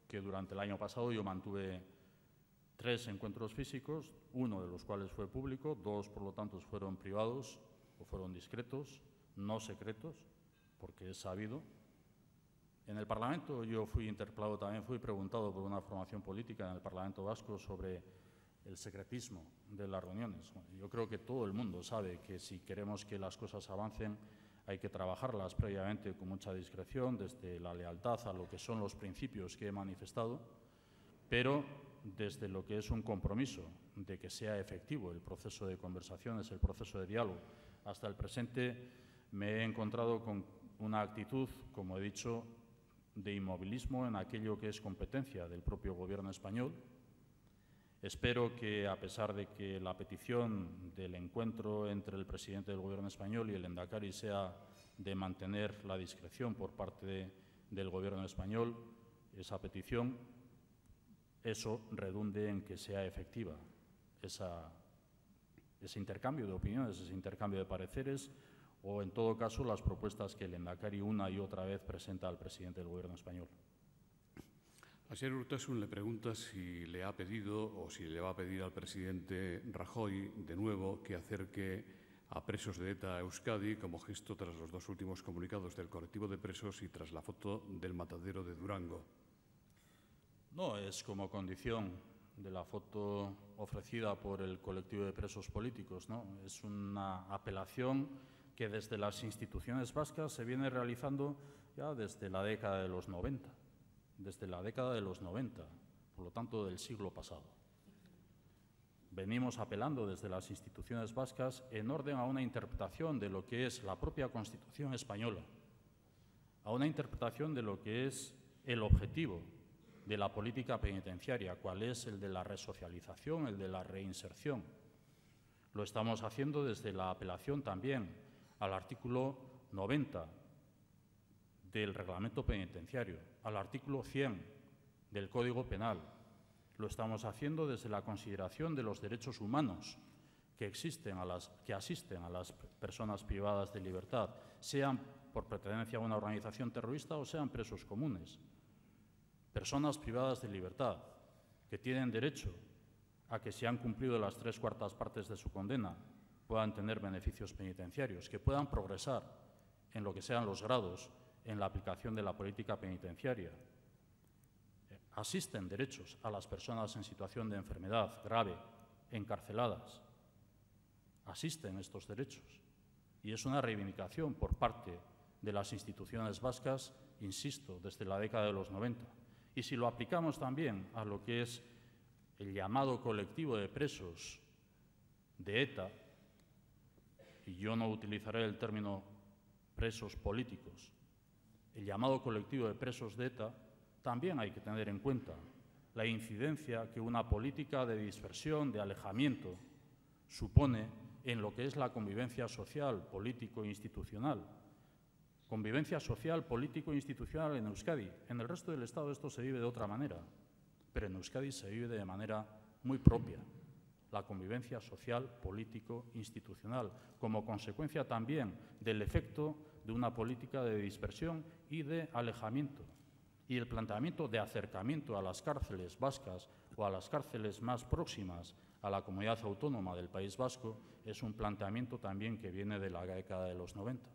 que durante el año pasado yo mantuve 3 encuentros físicos, uno de los cuales fue público, 2, por lo tanto, fueron privados o fueron discretos, no secretos, porque es sabido. En el Parlamento yo fui interpelado también, fui preguntado por una formación política en el Parlamento vasco sobre el secretismo de las reuniones. Bueno, yo creo que todo el mundo sabe que si queremos que las cosas avancen hay que trabajarlas previamente con mucha discreción, desde la lealtad a lo que son los principios que he manifestado, pero desde lo que es un compromiso de que sea efectivo el proceso de conversaciones, el proceso de diálogo. Hasta el presente me he encontrado con una actitud, como he dicho, de inmovilismo en aquello que es competencia del propio Gobierno español. Espero que, a pesar de que la petición del encuentro entre el presidente del Gobierno español y el Lehendakari sea de mantener la discreción por parte del Gobierno español, esa petición, eso redunde en que sea efectiva ese intercambio de opiniones, ese intercambio de pareceres, o, en todo caso, las propuestas que el Lehendakari una y otra vez presenta al presidente del Gobierno español. Asier Urtasun le pregunta si le ha pedido o si le va a pedir al presidente Rajoy, de nuevo, que acerque a presos de ETA a Euskadi como gesto tras los 2 últimos comunicados del colectivo de presos y tras la foto del matadero de Durango. No es como condición de la foto ofrecida por el colectivo de presos políticos, ¿no? Es una apelación que desde las instituciones vascas se viene realizando ya desde la década de los 90. Desde la década de los 90, por lo tanto del siglo pasado. Venimos apelando desde las instituciones vascas en orden a una interpretación de lo que es la propia Constitución española, a una interpretación de lo que es el objetivo de la política penitenciaria, cuál es el de la resocialización, el de la reinserción. Lo estamos haciendo desde la apelación también al artículo 90 del Reglamento Penitenciario, al artículo 100 del Código Penal. Lo estamos haciendo desde la consideración de los derechos humanos que asisten a las personas privadas de libertad, sean por pertenencia a una organización terrorista o sean presos comunes. Personas privadas de libertad que tienen derecho a que, si han cumplido las 3/4 partes de su condena, puedan tener beneficios penitenciarios, que puedan progresar en lo que sean los grados en la aplicación de la política penitenciaria. Asisten derechos a las personas en situación de enfermedad grave, encarceladas. Asisten estos derechos. Y es una reivindicación por parte de las instituciones vascas, insisto, desde la década de los 90. Y si lo aplicamos también a lo que es el llamado colectivo de presos de ETA, y yo no utilizaré el término presos políticos, el llamado colectivo de presos de ETA, también hay que tener en cuenta la incidencia que una política de dispersión, de alejamiento, supone en lo que es la convivencia social, político e institucional, convivencia social, político e institucional en Euskadi. En el resto del Estado esto se vive de otra manera, pero en Euskadi se vive de manera muy propia. La convivencia social, político, institucional, como consecuencia también del efecto de una política de dispersión y de alejamiento. Y el planteamiento de acercamiento a las cárceles vascas o a las cárceles más próximas a la comunidad autónoma del País Vasco es un planteamiento también que viene de la década de los 90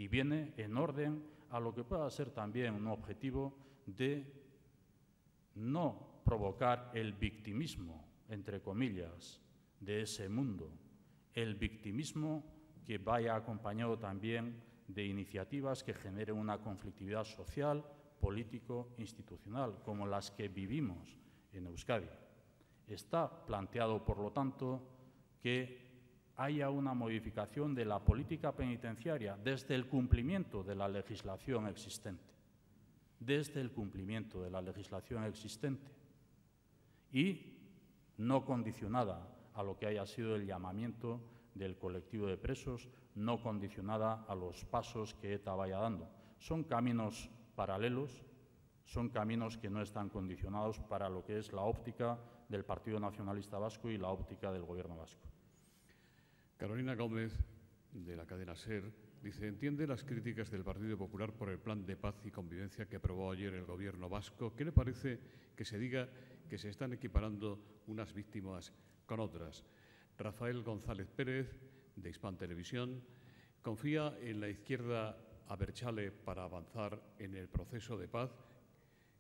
y viene en orden a lo que pueda ser también un objetivo de no provocar el victimismo, entre comillas, de ese mundo, el victimismo que vaya acompañado también de iniciativas que generen una conflictividad social, político, institucional, como las que vivimos en Euskadi. Está planteado, por lo tanto, que haya una modificación de la política penitenciaria desde el cumplimiento de la legislación existente, y no condicionada a lo que haya sido el llamamiento del colectivo de presos, no condicionada a los pasos que ETA vaya dando. Son caminos paralelos, son caminos que no están condicionados para lo que es la óptica del Partido Nacionalista Vasco y la óptica del Gobierno vasco. Carolina Gómez, de la cadena SER, dice: entiende las críticas del Partido Popular por el plan de paz y convivencia que aprobó ayer el Gobierno vasco. ¿Qué le parece que se diga que se están equiparando unas víctimas con otras? Rafael González Pérez, de Hispan Televisión, confía en la izquierda abertzale para avanzar en el proceso de paz.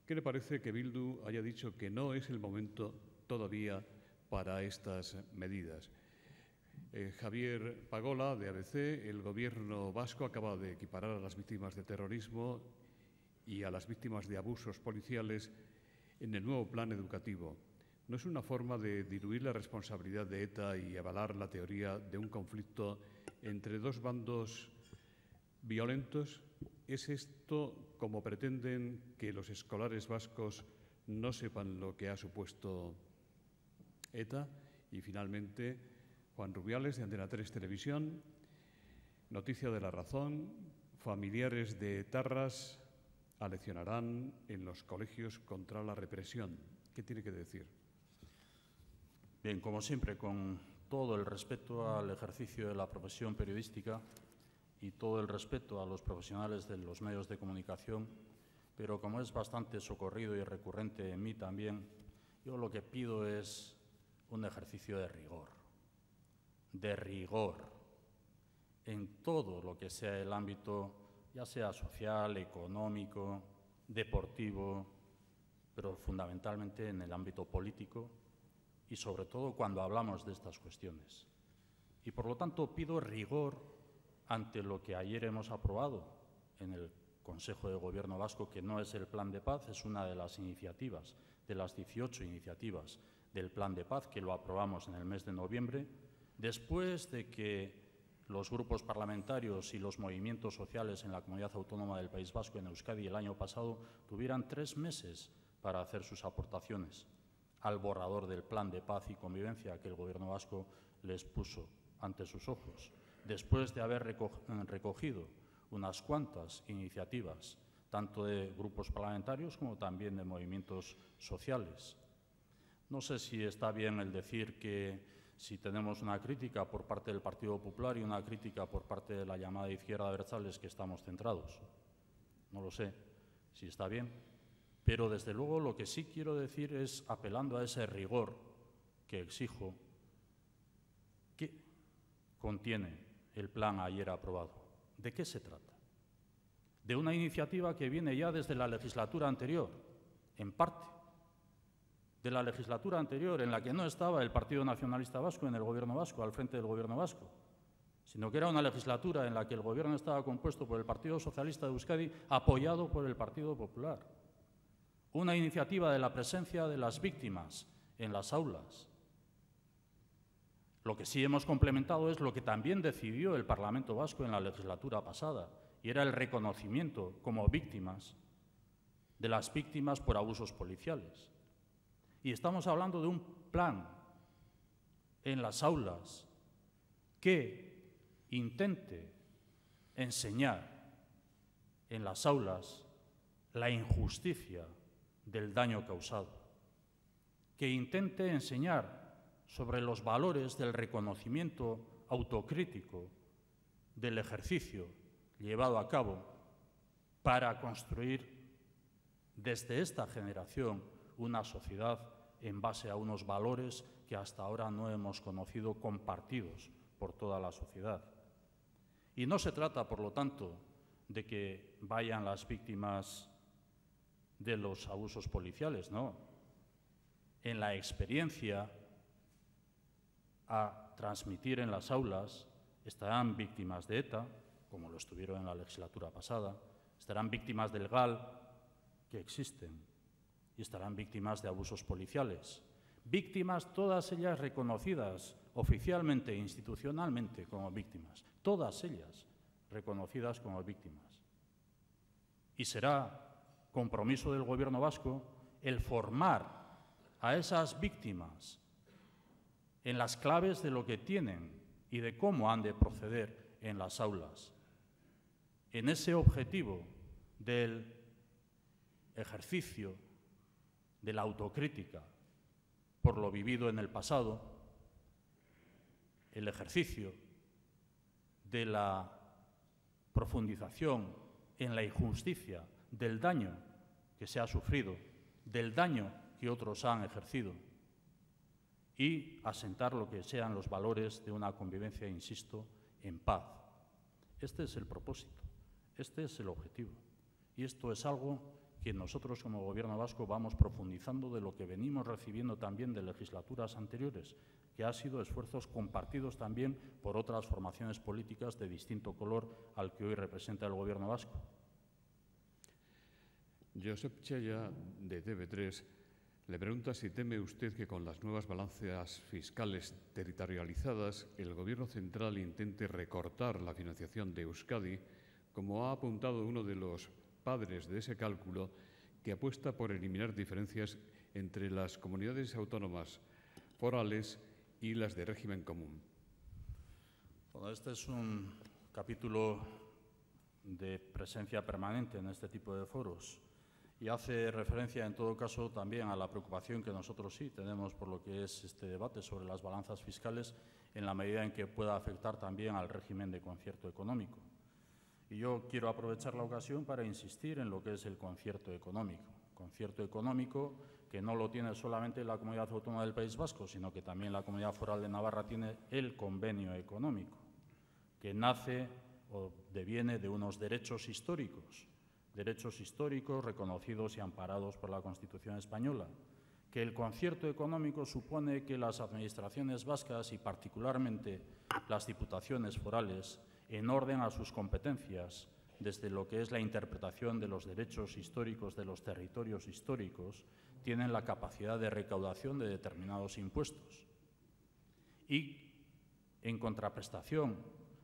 ¿Qué le parece que Bildu haya dicho que no es el momento todavía para estas medidas? Javier Pagola, de ABC, el Gobierno vasco acaba de equiparar a las víctimas de terrorismo y a las víctimas de abusos policiales en el nuevo plan educativo. ¿No es una forma de diluir la responsabilidad de ETA y avalar la teoría de un conflicto entre dos bandos violentos? ¿Es esto como pretenden que los escolares vascos no sepan lo que ha supuesto ETA? Y finalmente, Juan Rubiales, de Antena 3 Televisión, noticia de La Razón: familiares de etarras aleccionarán en los colegios contra la represión. ¿Qué tiene que decir? Bien, como siempre, con todo el respeto al ejercicio de la profesión periodística y todo el respeto a los profesionales de los medios de comunicación, pero como es bastante socorrido y recurrente en mí también, yo lo que pido es un ejercicio de rigor en todo lo que sea el ámbito, ya sea social, económico, deportivo, pero fundamentalmente en el ámbito político y sobre todo cuando hablamos de estas cuestiones. Y por lo tanto pido rigor ante lo que ayer hemos aprobado en el Consejo de Gobierno vasco, que no es el Plan de Paz, es una de las iniciativas, de las 18 iniciativas del Plan de Paz, que lo aprobamos en el mes de noviembre, después de que los grupos parlamentarios y los movimientos sociales en la Comunidad Autónoma del País Vasco, en Euskadi, el año pasado, tuvieran 3 meses para hacer sus aportaciones al borrador del Plan de Paz y Convivencia que el Gobierno vasco les puso ante sus ojos, después de haber recogido unas cuantas iniciativas, tanto de grupos parlamentarios como también de movimientos sociales. No sé si está bien el decir que si tenemos una crítica por parte del Partido Popular y una crítica por parte de la llamada izquierda abertzale es que estamos centrados. No lo sé si está bien, pero desde luego lo que sí quiero decir es, apelando a ese rigor que exijo, ¿qué contiene el plan ayer aprobado? ¿De qué se trata? De una iniciativa que viene ya desde la legislatura anterior, en parte de la legislatura anterior, en la que no estaba el Partido Nacionalista Vasco en el Gobierno vasco, al frente del Gobierno vasco, sino que era una legislatura en la que el Gobierno estaba compuesto por el Partido Socialista de Euskadi, apoyado por el Partido Popular. Una iniciativa de la presencia de las víctimas en las aulas. Lo que sí hemos complementado es lo que también decidió el Parlamento vasco en la legislatura pasada, y era el reconocimiento como víctimas de las víctimas por abusos policiales. Y estamos hablando de un plan en las aulas que intente enseñar en las aulas la injusticia del daño causado, que intente enseñar sobre los valores del reconocimiento autocrítico del ejercicio llevado a cabo para construir desde esta generación una sociedad en base a unos valores que hasta ahora no hemos conocido compartidos por toda la sociedad. Y no se trata, por lo tanto, de que vayan las víctimas de los abusos policiales, no. En la experiencia a transmitir en las aulas estarán víctimas de ETA, como lo estuvieron en la legislatura pasada, estarán víctimas del GAL, que existen, y estarán víctimas de abusos policiales. Víctimas todas ellas reconocidas oficialmente e institucionalmente como víctimas, todas ellas reconocidas como víctimas. Y será compromiso del Gobierno vasco el formar a esas víctimas en las claves de lo que tienen y de cómo han de proceder en las aulas, en ese objetivo del ejercicio de la autocrítica por lo vivido en el pasado, el ejercicio de la profundización en la injusticia del daño que se ha sufrido, del daño que otros han ejercido, y asentar lo que sean los valores de una convivencia, insisto, en paz. Este es el propósito, este es el objetivo. Y esto es algo que nosotros como Gobierno vasco vamos profundizando de lo que venimos recibiendo también de legislaturas anteriores, que han sido esfuerzos compartidos también por otras formaciones políticas de distinto color al que hoy representa el Gobierno vasco. Josep Chaya, de TV3, le pregunta si teme usted que con las nuevas balanzas fiscales territorializadas el Gobierno central intente recortar la financiación de Euskadi, como ha apuntado uno de los padres de ese cálculo, que apuesta por eliminar diferencias entre las comunidades autónomas forales y las de régimen común. Bueno, este es un capítulo de presencia permanente en este tipo de foros y hace referencia, en todo caso, también a la preocupación que nosotros sí tenemos por lo que es este debate sobre las balanzas fiscales, en la medida en que pueda afectar también al régimen de concierto económico. Y yo quiero aprovechar la ocasión para insistir en lo que es el concierto económico. Concierto económico que no lo tiene solamente la Comunidad Autónoma del País Vasco, sino que también la Comunidad Foral de Navarra tiene el convenio económico, que nace o deviene de unos derechos históricos reconocidos y amparados por la Constitución española, que el concierto económico supone que las administraciones vascas y particularmente las diputaciones forales, en orden a sus competencias, desde lo que es la interpretación de los derechos históricos de los territorios históricos, tienen la capacidad de recaudación de determinados impuestos. Y, en contraprestación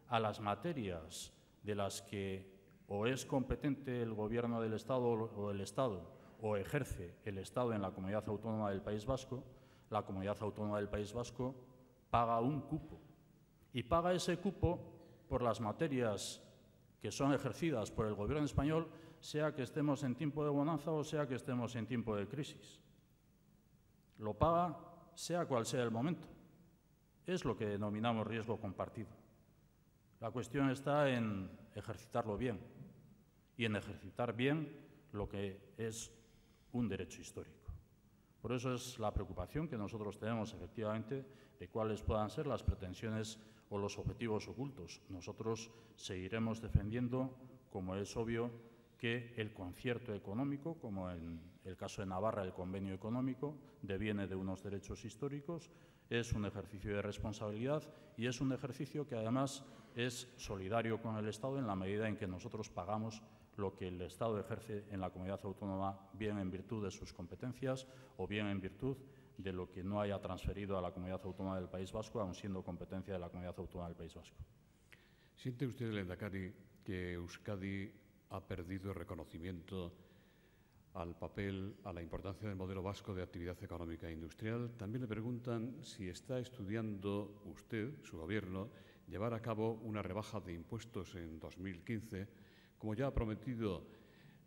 a las materias de las que o es competente el Gobierno del Estado o el Estado, o ejerce el Estado en la Comunidad Autónoma del País Vasco, la Comunidad Autónoma del País Vasco paga un cupo. Y paga ese cupo por las materias que son ejercidas por el Gobierno español, sea que estemos en tiempo de bonanza o sea que estemos en tiempo de crisis. Lo paga sea cual sea el momento. Es lo que denominamos riesgo compartido. La cuestión está en ejercitarlo bien y en ejercitar bien lo que es un derecho histórico. Por eso es la preocupación que nosotros tenemos, efectivamente, de cuáles puedan ser las pretensiones o los objetivos ocultos. Nosotros seguiremos defendiendo, como es obvio, que el concierto económico, como en el caso de Navarra, el convenio económico, deviene de unos derechos históricos, es un ejercicio de responsabilidad y es un ejercicio que además es solidario con el Estado en la medida en que nosotros pagamos lo que el Estado ejerce en la comunidad autónoma, bien en virtud de sus competencias o bien en virtud de lo que no haya transferido a la Comunidad Autónoma del País Vasco, aun siendo competencia de la Comunidad Autónoma del País Vasco. ¿Siente usted, lehendakari, que Euskadi ha perdido el reconocimiento al papel, a la importancia del modelo vasco de actividad económica e industrial? También le preguntan si está estudiando usted, su Gobierno, llevar a cabo una rebaja de impuestos en 2015 como ya ha prometido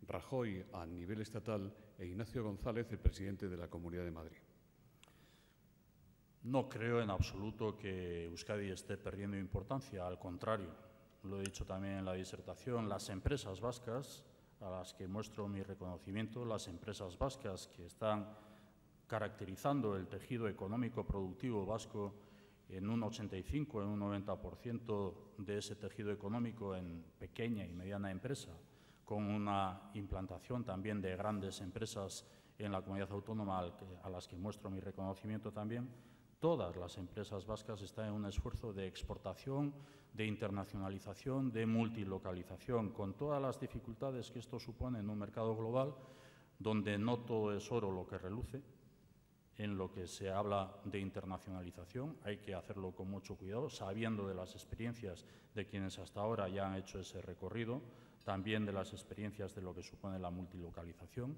Rajoy a nivel estatal e Ignacio González, el presidente de la Comunidad de Madrid? No creo en absoluto que Euskadi esté perdiendo importancia, al contrario. Lo he dicho también en la disertación, las empresas vascas, a las que muestro mi reconocimiento, las empresas vascas que están caracterizando el tejido económico productivo vasco en un 85, en un 90% de ese tejido económico en pequeña y mediana empresa, con una implantación también de grandes empresas en la comunidad autónoma a las que muestro mi reconocimiento también. Todas las empresas vascas están en un esfuerzo de exportación, de internacionalización, de multilocalización, con todas las dificultades que esto supone en un mercado global donde no todo es oro lo que reluce. En lo que se habla de internacionalización hay que hacerlo con mucho cuidado, sabiendo de las experiencias de quienes hasta ahora ya han hecho ese recorrido, también de las experiencias de lo que supone la multilocalización.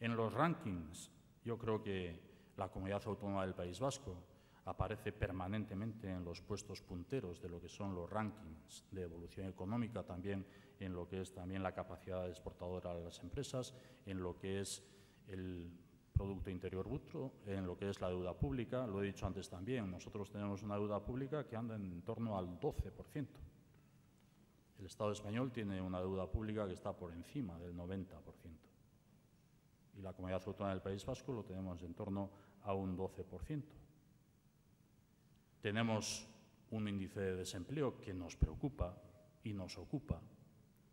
En los rankings, yo creo que la Comunidad Autónoma del País Vasco aparece permanentemente en los puestos punteros de lo que son los rankings de evolución económica, también en lo que es también la capacidad exportadora de las empresas, en lo que es el Producto Interior Bruto, en lo que es la deuda pública. Lo he dicho antes también, nosotros tenemos una deuda pública que anda en torno al 12%. El Estado español tiene una deuda pública que está por encima del 90%. Y la Comunidad Autónoma del País Vasco lo tenemos en torno a un 12%. Tenemos un índice de desempleo que nos preocupa y nos ocupa.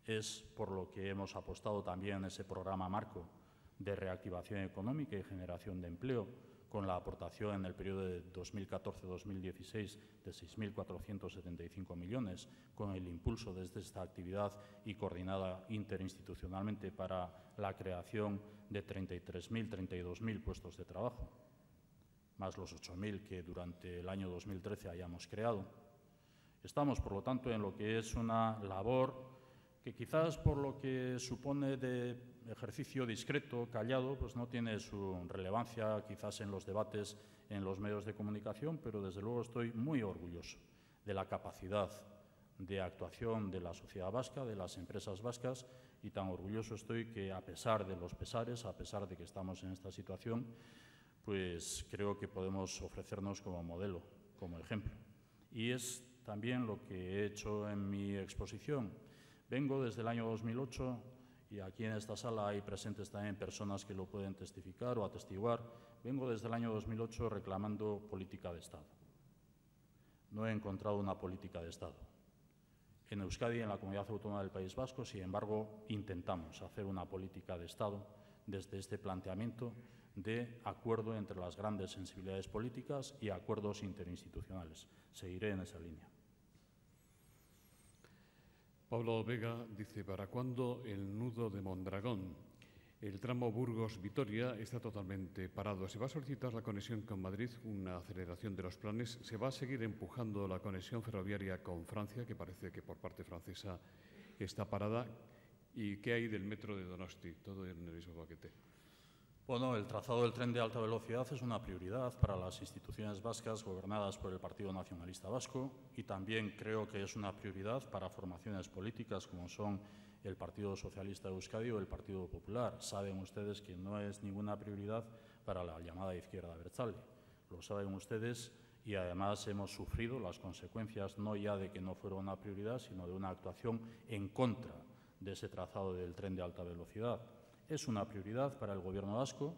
Es por lo que hemos apostado también en ese programa marco de reactivación económica y generación de empleo, con la aportación en el periodo de 2014-2016 de 6.475 millones, con el impulso desde esta actividad y coordinada interinstitucionalmente para la creación de 33.000, 32.000 puestos de trabajo, más los 8.000 que durante el año 2013 hayamos creado. Estamos, por lo tanto, en lo que es una labor que quizás por lo que supone de ejercicio discreto, callado, pues no tiene su relevancia quizás en los debates en los medios de comunicación, pero desde luego estoy muy orgulloso de la capacidad de actuación de la sociedad vasca, de las empresas vascas, y tan orgulloso estoy que, a pesar de los pesares, a pesar de que estamos en esta situación, pues creo que podemos ofrecernos como modelo, como ejemplo. Y es también lo que he hecho en mi exposición. Vengo desde el año 2008, y aquí en esta sala hay presentes también personas que lo pueden testificar o atestiguar, vengo desde el año 2008 reclamando política de Estado. No he encontrado una política de Estado. En Euskadi, en la Comunidad Autónoma del País Vasco, sin embargo, intentamos hacer una política de Estado desde este planteamiento de acuerdo entre las grandes sensibilidades políticas y acuerdos interinstitucionales. Seguiré en esa línea. Pablo Vega dice, ¿para cuándo el nudo de Mondragón? El tramo Burgos-Vitoria está totalmente parado. ¿Se va a solicitar la conexión con Madrid, una aceleración de los planes? ¿Se va a seguir empujando la conexión ferroviaria con Francia, que parece que por parte francesa está parada? ¿Y qué hay del metro de Donosti? Todo en el mismo paquete. Bueno, el trazado del tren de alta velocidad es una prioridad para las instituciones vascas gobernadas por el Partido Nacionalista Vasco, y también creo que es una prioridad para formaciones políticas como son el Partido Socialista de Euskadi o el Partido Popular. Saben ustedes que no es ninguna prioridad para la llamada izquierda abertzale. Lo saben ustedes, y además hemos sufrido las consecuencias no ya de que no fuera una prioridad, sino de una actuación en contra de ese trazado del tren de alta velocidad. Es una prioridad para el Gobierno vasco,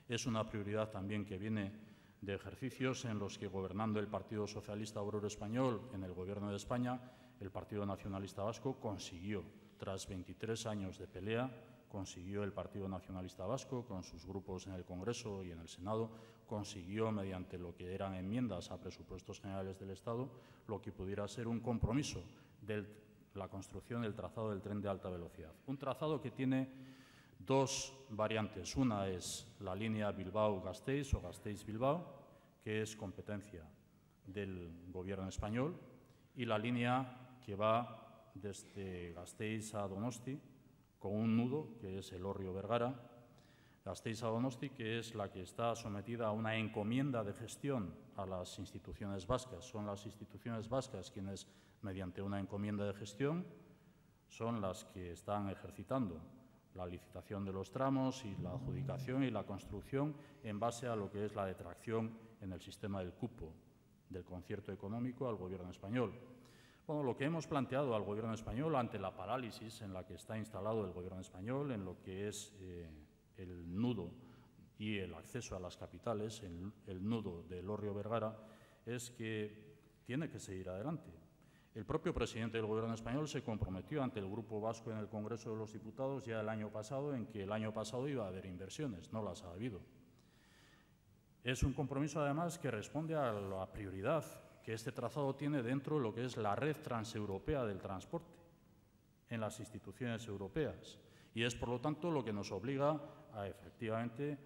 es una prioridad también que viene de ejercicios en los que, gobernando el Partido Socialista Obrero Español en el Gobierno de España, el Partido Nacionalista Vasco consiguió, tras 23 años de pelea, consiguió el Partido Nacionalista Vasco, con sus grupos en el Congreso y en el Senado, consiguió, mediante lo que eran enmiendas a presupuestos generales del Estado, lo que pudiera ser un compromiso de la construcción del trazado del tren de alta velocidad. Un trazado que tiene dos variantes. Una es la línea Bilbao-Gasteiz o Gasteiz-Bilbao, que es competencia del Gobierno español, y la línea que va desde Gasteiz a Donosti, con un nudo, que es el Orrio-Bergara, Gasteiz a Donosti, que es la que está sometida a una encomienda de gestión a las instituciones vascas. Son las instituciones vascas quienes, mediante una encomienda de gestión, son las que están ejercitando la licitación de los tramos y la adjudicación y la construcción en base a lo que es la detracción en el sistema del cupo del concierto económico al Gobierno español. Bueno, lo que hemos planteado al Gobierno español ante la parálisis en la que está instalado el Gobierno español, en lo que es el nudo y el acceso a las capitales, el nudo de Elorrio-Vergara, es que tiene que seguir adelante. El propio presidente del Gobierno español se comprometió ante el Grupo Vasco en el Congreso de los Diputados ya el año pasado en que el año pasado iba a haber inversiones, no las ha habido. Es un compromiso, además, que responde a la prioridad que este trazado tiene dentro de lo que es la red transeuropea del transporte en las instituciones europeas. Y es, por lo tanto, lo que nos obliga a, efectivamente,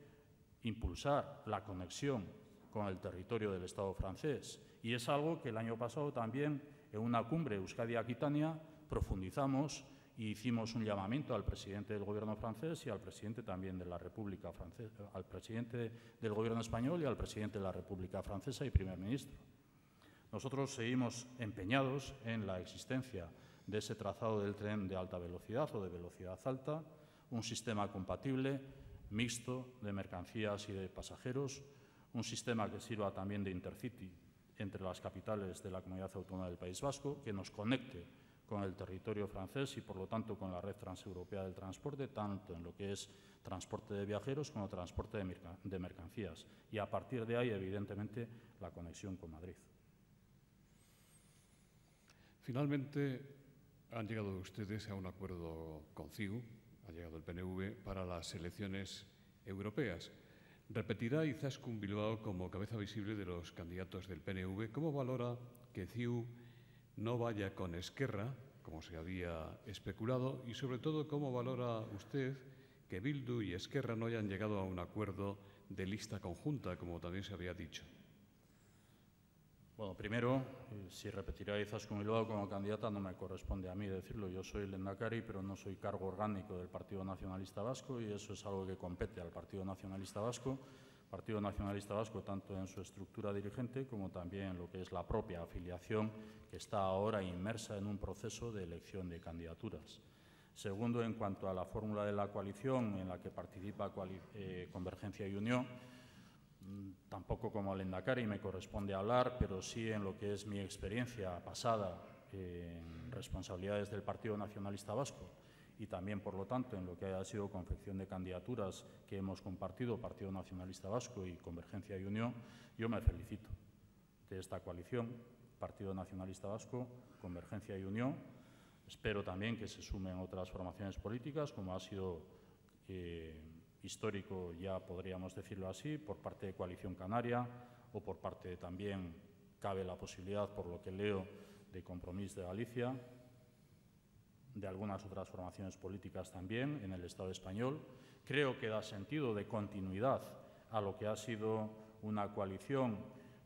impulsar la conexión con el territorio del Estado francés. Y es algo que el año pasado también, en una cumbre Euskadi-Aquitania, profundizamos y hicimos un llamamiento al presidente del Gobierno francés y al presidente también de la República Francesa, al presidente del Gobierno español y al presidente de la República Francesa y primer ministro. Nosotros seguimos empeñados en la existencia de ese trazado del tren de alta velocidad o de velocidad alta, un sistema compatible, mixto, de mercancías y de pasajeros, un sistema que sirva también de intercity entre las capitales de la Comunidad Autónoma del País Vasco, que nos conecte con el territorio francés y, por lo tanto, con la red transeuropea del transporte, tanto en lo que es transporte de viajeros como transporte de mercancías. Y a partir de ahí, evidentemente, la conexión con Madrid. Finalmente, han llegado ustedes a un acuerdo con CiU, ha llegado el PNV, para las elecciones europeas. Repetirá Izaskun Bilbao como cabeza visible de los candidatos del PNV. ¿Cómo valora que CiU no vaya con Esquerra, como se había especulado? Y, sobre todo, ¿cómo valora usted que Bildu y Esquerra no hayan llegado a un acuerdo de lista conjunta, como también se había dicho? Bueno, primero, si repetirá Izaskun Bilbao como candidata, no me corresponde a mí decirlo. Yo soy el lehendakari, pero no soy cargo orgánico del Partido Nacionalista Vasco y eso es algo que compete al Partido Nacionalista Vasco. Partido Nacionalista Vasco, tanto en su estructura dirigente como también en lo que es la propia afiliación, que está ahora inmersa en un proceso de elección de candidaturas. Segundo, en cuanto a la fórmula de la coalición en la que participa Convergencia y Unión, tampoco como lehendakari me corresponde hablar, pero sí en lo que es mi experiencia pasada en responsabilidades del Partido Nacionalista Vasco y también, por lo tanto, en lo que haya sido confección de candidaturas que hemos compartido Partido Nacionalista Vasco y Convergencia y Unión, yo me felicito de esta coalición, Partido Nacionalista Vasco, Convergencia y Unión. Espero también que se sumen otras formaciones políticas, como ha sido histórico, ya podríamos decirlo así, por parte de Coalición Canaria o por parte también, cabe la posibilidad, por lo que leo, de Compromís de Galicia, de algunas otras formaciones políticas también en el Estado español. Creo que da sentido de continuidad a lo que ha sido una coalición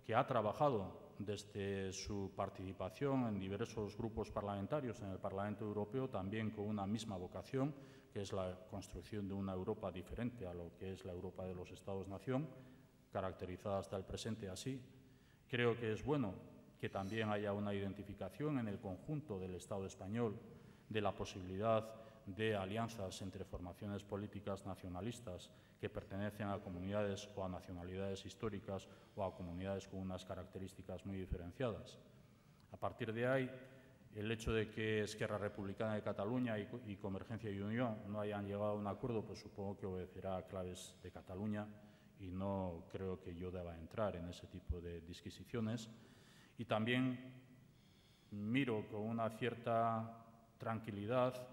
que ha trabajado desde su participación en diversos grupos parlamentarios en el Parlamento Europeo, también con una misma vocación, que es la construcción de una Europa diferente a lo que es la Europa de los Estados-nación, caracterizada hasta el presente así. Creo que es bueno que también haya una identificación en el conjunto del Estado español de la posibilidad de alianzas entre formaciones políticas nacionalistas que pertenecen a comunidades o a nacionalidades históricas o a comunidades con unas características muy diferenciadas. A partir de ahí, el hecho de que Esquerra Republicana de Cataluña y Convergencia y Unión no hayan llegado a un acuerdo, pues supongo que obedecerá a claves de Cataluña y no creo que yo deba entrar en ese tipo de disquisiciones. Y también miro con una cierta tranquilidad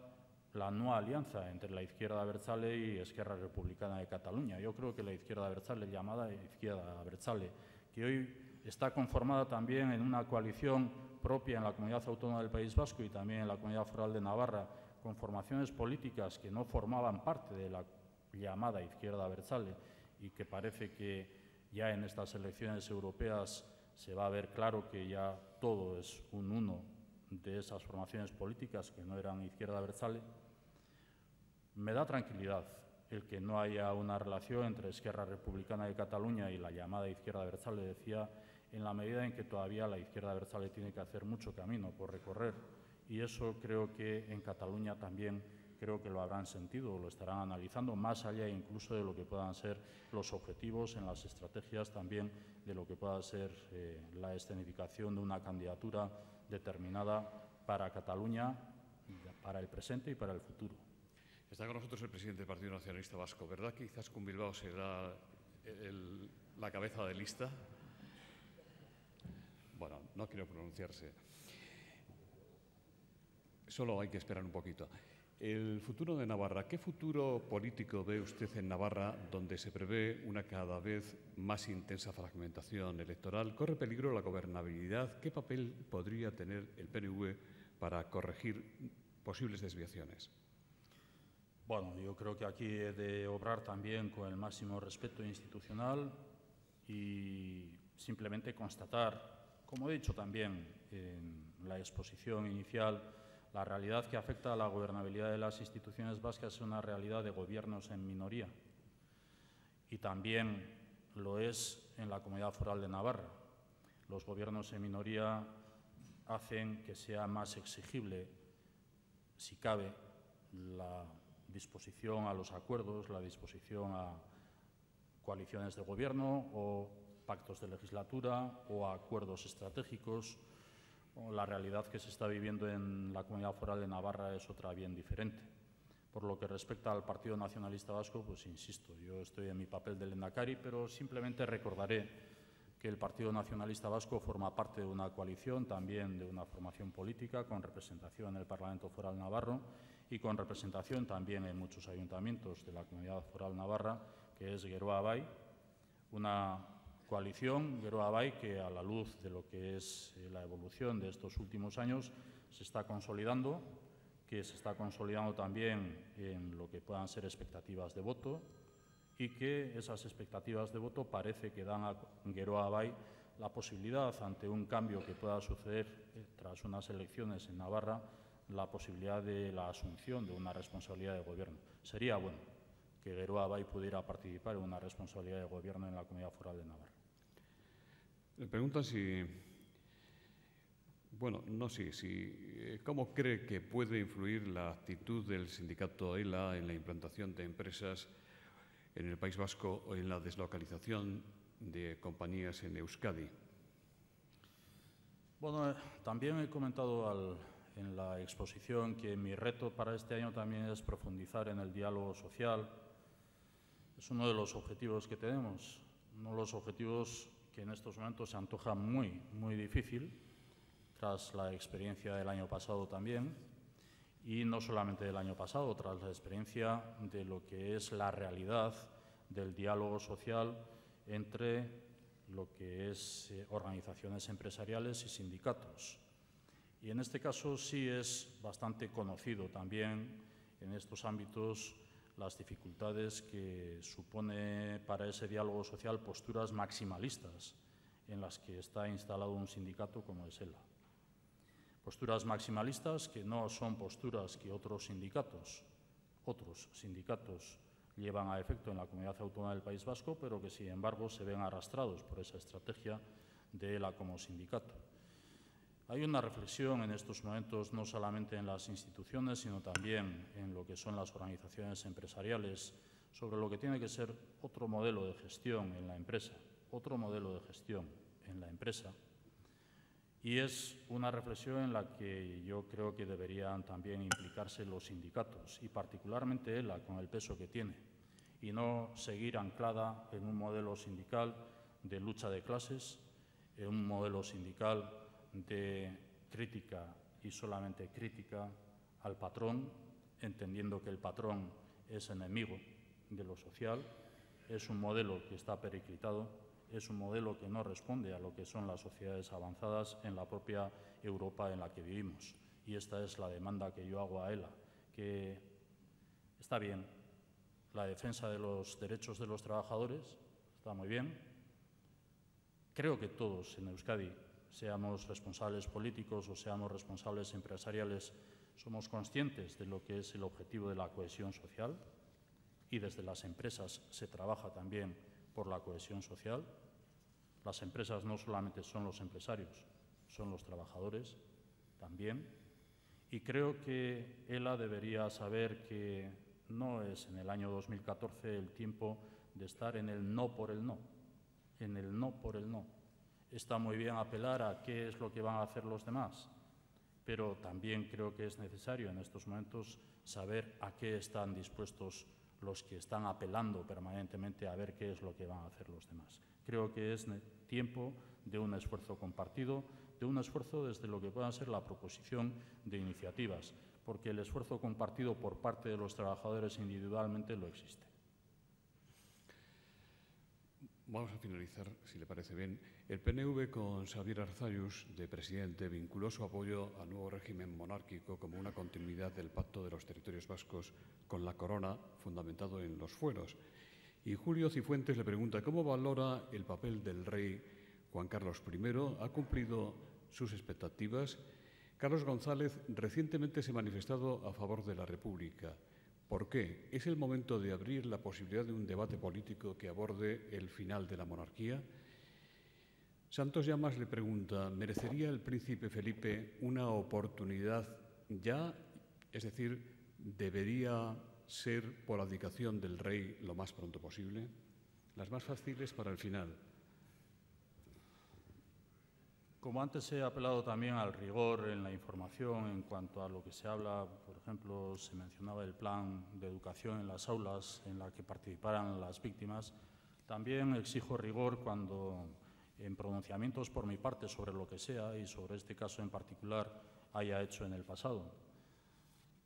la no alianza entre la izquierda abertzale y Esquerra Republicana de Cataluña. Yo creo que la izquierda abertzale, llamada izquierda abertzale, que hoy está conformada también en una coalición propia en la Comunidad Autónoma del País Vasco y también en la Comunidad Foral de Navarra, con formaciones políticas que no formaban parte de la llamada izquierda abertzale y que parece que ya en estas elecciones europeas se va a ver claro que ya todo es un uno de esas formaciones políticas que no eran izquierda abertzale. Me da tranquilidad el que no haya una relación entre Esquerra Republicana de Cataluña y la llamada izquierda abertzale, decía, en la medida en que todavía la izquierda abertzale tiene que hacer mucho camino por recorrer y eso creo que en Cataluña también creo que lo habrán sentido o lo estarán analizando, más allá incluso de lo que puedan ser los objetivos en las estrategias, también de lo que pueda ser la escenificación de una candidatura determinada para Cataluña, para el presente y para el futuro. Está con nosotros el presidente del Partido Nacionalista Vasco. ¿Verdad que Izaskun Bilbao será la cabeza de lista? Bueno, no quiero pronunciarse. Solo hay que esperar un poquito. El futuro de Navarra. ¿Qué futuro político ve usted en Navarra, donde se prevé una cada vez más intensa fragmentación electoral? ¿Corre peligro la gobernabilidad? ¿Qué papel podría tener el PNV para corregir posibles desviaciones? Bueno, yo creo que aquí he de obrar también con el máximo respeto institucional y simplemente constatar, como he dicho también en la exposición inicial, la realidad que afecta a la gobernabilidad de las instituciones vascas es una realidad de gobiernos en minoría y también lo es en la Comunidad Foral de Navarra. Los gobiernos en minoría hacen que sea más exigible, si cabe, la disposición a los acuerdos, la disposición a coaliciones de gobierno o pactos de legislatura o a acuerdos estratégicos. La realidad que se está viviendo en la Comunidad Foral de Navarra es otra bien diferente. Por lo que respecta al Partido Nacionalista Vasco, pues insisto, yo estoy en mi papel de lehendakari, pero simplemente recordaré que el Partido Nacionalista Vasco forma parte de una coalición, también de una formación política, con representación en el Parlamento Foral Navarro y con representación también en muchos ayuntamientos de la Comunidad Foral Navarra, que es Geroa Bai, una coalición, Geroa Bai, que a la luz de lo que es la evolución de estos últimos años se está consolidando, que se está consolidando también en lo que puedan ser expectativas de voto y que esas expectativas de voto parece que dan a Geroa Bai la posibilidad, ante un cambio que pueda suceder tras unas elecciones en Navarra, la posibilidad de la asunción de una responsabilidad de gobierno. Sería bueno que Geroa Bai pudiera participar en una responsabilidad de gobierno en la Comunidad Foral de Navarra. Le preguntan ¿cómo cree que puede influir la actitud del sindicato ELA en la implantación de empresas en el País Vasco o en la deslocalización de compañías en Euskadi? Bueno, también he comentado en la exposición que mi reto para este año también es profundizar en el diálogo social. Es uno de los objetivos que tenemos, uno de los objetivos que en estos momentos se antoja muy, muy difícil, tras la experiencia del año pasado también, y no solamente del año pasado, tras la experiencia de lo que es la realidad del diálogo social entre lo que es organizaciones empresariales y sindicatos. Y en este caso sí es bastante conocido también en estos ámbitos las dificultades que supone para ese diálogo social posturas maximalistas en las que está instalado un sindicato como es ELA. Posturas maximalistas que no son posturas que otros sindicatos llevan a efecto en la Comunidad Autónoma del País Vasco, pero que sin embargo se ven arrastrados por esa estrategia de ELA como sindicato. Hay una reflexión en estos momentos no solamente en las instituciones, sino también en lo que son las organizaciones empresariales, sobre lo que tiene que ser otro modelo de gestión en la empresa, y es una reflexión en la que yo creo que deberían también implicarse los sindicatos, y particularmente ELA, con el peso que tiene, y no seguir anclada en un modelo sindical de lucha de clases, en un modelo sindical de crítica y solamente crítica al patrón, entendiendo que el patrón es enemigo de lo social. Es un modelo que está periclitado, es un modelo que no responde a lo que son las sociedades avanzadas en la propia Europa en la que vivimos. Y esta es la demanda que yo hago a ELA, que está bien, la defensa de los derechos de los trabajadores está muy bien. Creo que todos en Euskadi, seamos responsables políticos o seamos responsables empresariales, somos conscientes de lo que es el objetivo de la cohesión social, y desde las empresas se trabaja también por la cohesión social. Las empresas no solamente son los empresarios, son los trabajadores también, Y creo que ella debería saber que no es en el año 2014 el tiempo de estar en el no por el no, en el no por el no. Está muy bien apelar a qué es lo que van a hacer los demás, pero también creo que es necesario en estos momentos saber a qué están dispuestos los que están apelando permanentemente a ver qué es lo que van a hacer los demás. Creo que es tiempo de un esfuerzo compartido, de un esfuerzo desde lo que pueda ser la proposición de iniciativas, porque el esfuerzo compartido por parte de los trabajadores individualmente lo existe. Vamos a finalizar, si le parece bien. El PNV, con Xabier Arzallus de presidente, vinculó su apoyo al nuevo régimen monárquico como una continuidad del Pacto de los Territorios Vascos con la Corona, fundamentado en los fueros. Y Julio Cifuentes le pregunta cómo valora el papel del rey Juan Carlos I. ¿Ha cumplido sus expectativas? Carlos González recientemente se ha manifestado a favor de la República. ¿Por qué? ¿Es el momento de abrir la posibilidad de un debate político que aborde el final de la monarquía? Santos Llamas le pregunta, ¿merecería el príncipe Felipe una oportunidad ya? Es decir, ¿debería ser por abdicación del rey lo más pronto posible? Las más fáciles para el final. Como antes he apelado también al rigor en la información en cuanto a lo que se habla, por ejemplo, se mencionaba el plan de educación en las aulas en la que participaran las víctimas, también exijo rigor cuando en pronunciamientos por mi parte sobre lo que sea y sobre este caso en particular haya hecho en el pasado.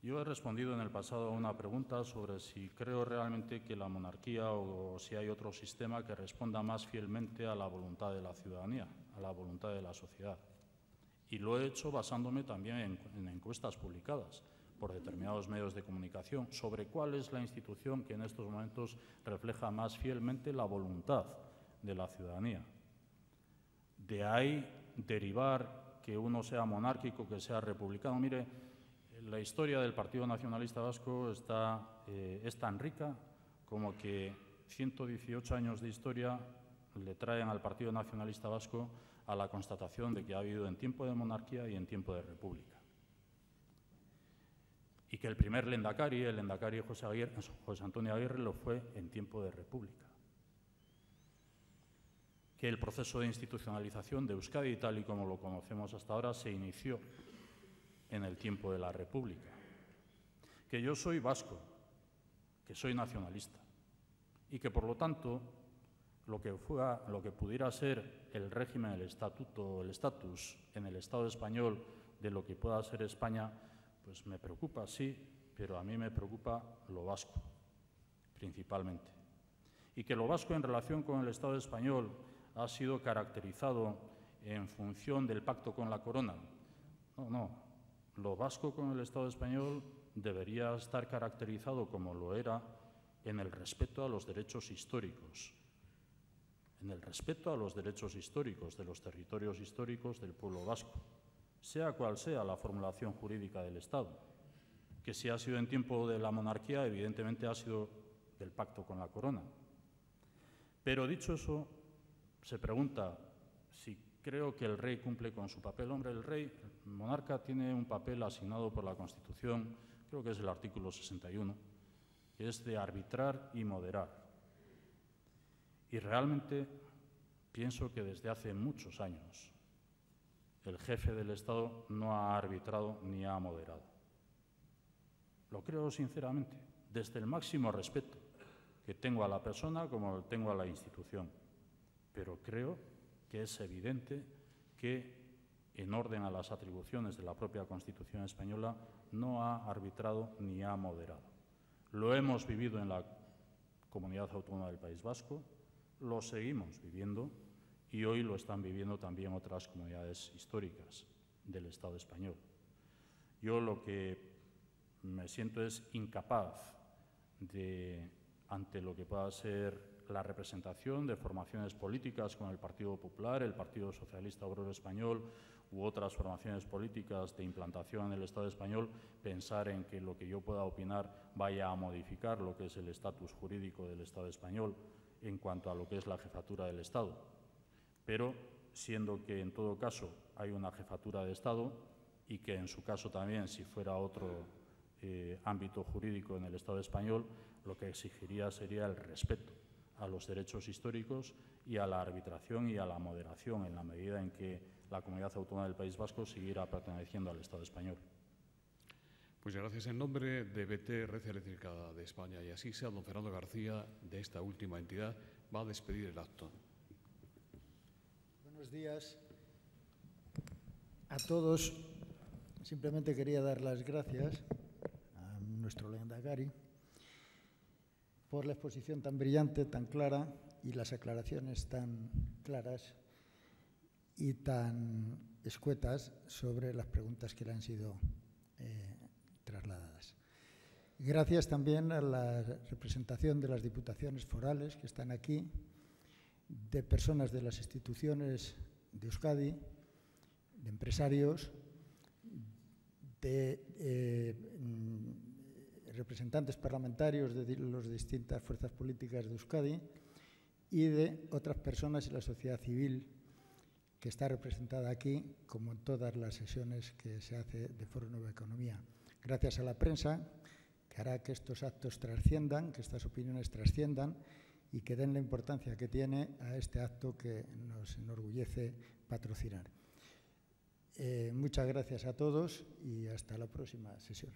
Yo he respondido en el pasado a una pregunta sobre si creo realmente que la monarquía o si hay otro sistema que responda más fielmente a la voluntad de la ciudadanía, a la voluntad de la sociedad. Y lo he hecho basándome también en encuestas publicadas por determinados medios de comunicación sobre cuál es la institución que en estos momentos refleja más fielmente la voluntad de la ciudadanía. De ahí derivar que uno sea monárquico, que sea republicano. Mire, la historia del Partido Nacionalista Vasco es tan rica como que 118 años de historia le traen al Partido Nacionalista Vasco a la constatación de que ha habido en tiempo de monarquía y en tiempo de república. Y que el primer lehendakari, el lehendakari José Antonio Aguirre, lo fue en tiempo de república. Que el proceso de institucionalización de Euskadi, tal y como lo conocemos hasta ahora, se inició en el tiempo de la República. Que yo soy vasco, que soy nacionalista y que, por lo tanto, lo que pudiera ser el régimen, el estatuto, el estatus en el Estado español de lo que pueda ser España, pues me preocupa, sí, pero a mí me preocupa lo vasco, principalmente. Y que lo vasco en relación con el Estado español ha sido caracterizado en función del pacto con la corona. No. Lo vasco con el Estado español debería estar caracterizado como lo era en el respeto a los derechos históricos, en el respeto a los derechos históricos de los territorios históricos del pueblo vasco, sea cual sea la formulación jurídica del Estado, que si ha sido en tiempo de la monarquía, evidentemente ha sido del pacto con la corona. Pero dicho eso, se pregunta si creo que el rey cumple con su papel. Hombre, el rey, el monarca, tiene un papel asignado por la Constitución, creo que es el artículo 61, que es de arbitrar y moderar. Y realmente pienso que desde hace muchos años el jefe del Estado no ha arbitrado ni ha moderado. Lo creo sinceramente, desde el máximo respeto que tengo a la persona como tengo a la institución. Pero creo que es evidente que, en orden a las atribuciones de la propia Constitución española, no ha arbitrado ni ha moderado. Lo hemos vivido en la Comunidad Autónoma del País Vasco, lo seguimos viviendo y hoy lo están viviendo también otras comunidades históricas del Estado español. Yo lo que me siento es incapaz de, ante lo que pueda ser la representación de formaciones políticas como el Partido Popular, el Partido Socialista Obrero Español u otras formaciones políticas de implantación en el Estado español, pensar en que lo que yo pueda opinar vaya a modificar lo que es el estatus jurídico del Estado español en cuanto a lo que es la jefatura del Estado. Pero, siendo que en todo caso hay una jefatura de Estado, y que en su caso también, si fuera otro ámbito jurídico en el Estado español, lo que exigiría sería el respeto a los derechos históricos y a la arbitración y a la moderación en la medida en que la Comunidad Autónoma del País Vasco siguiera perteneciendo al Estado español. Pues gracias. En nombre de BT, Red Eléctrica de España y Asisa, don Fernando García, de esta última entidad, va a despedir el acto. Buenos días a todos. Simplemente quería dar las gracias a nuestro Lehendakari por la exposición tan brillante, tan clara, y las aclaraciones tan claras y tan escuetas sobre las preguntas que le han sido trasladadas. Gracias también a la representación de las diputaciones forales que están aquí, de personas de las instituciones de Euskadi, de empresarios, de representantes parlamentarios de las distintas fuerzas políticas de Euskadi y de otras personas y la sociedad civil que está representada aquí, como en todas las sesiones que se hace de Foro Nueva Economía. Gracias a la prensa, que hará que estos actos trasciendan, que estas opiniones trasciendan y que den la importancia que tiene a este acto que nos enorgullece patrocinar. Muchas gracias a todos y hasta la próxima sesión.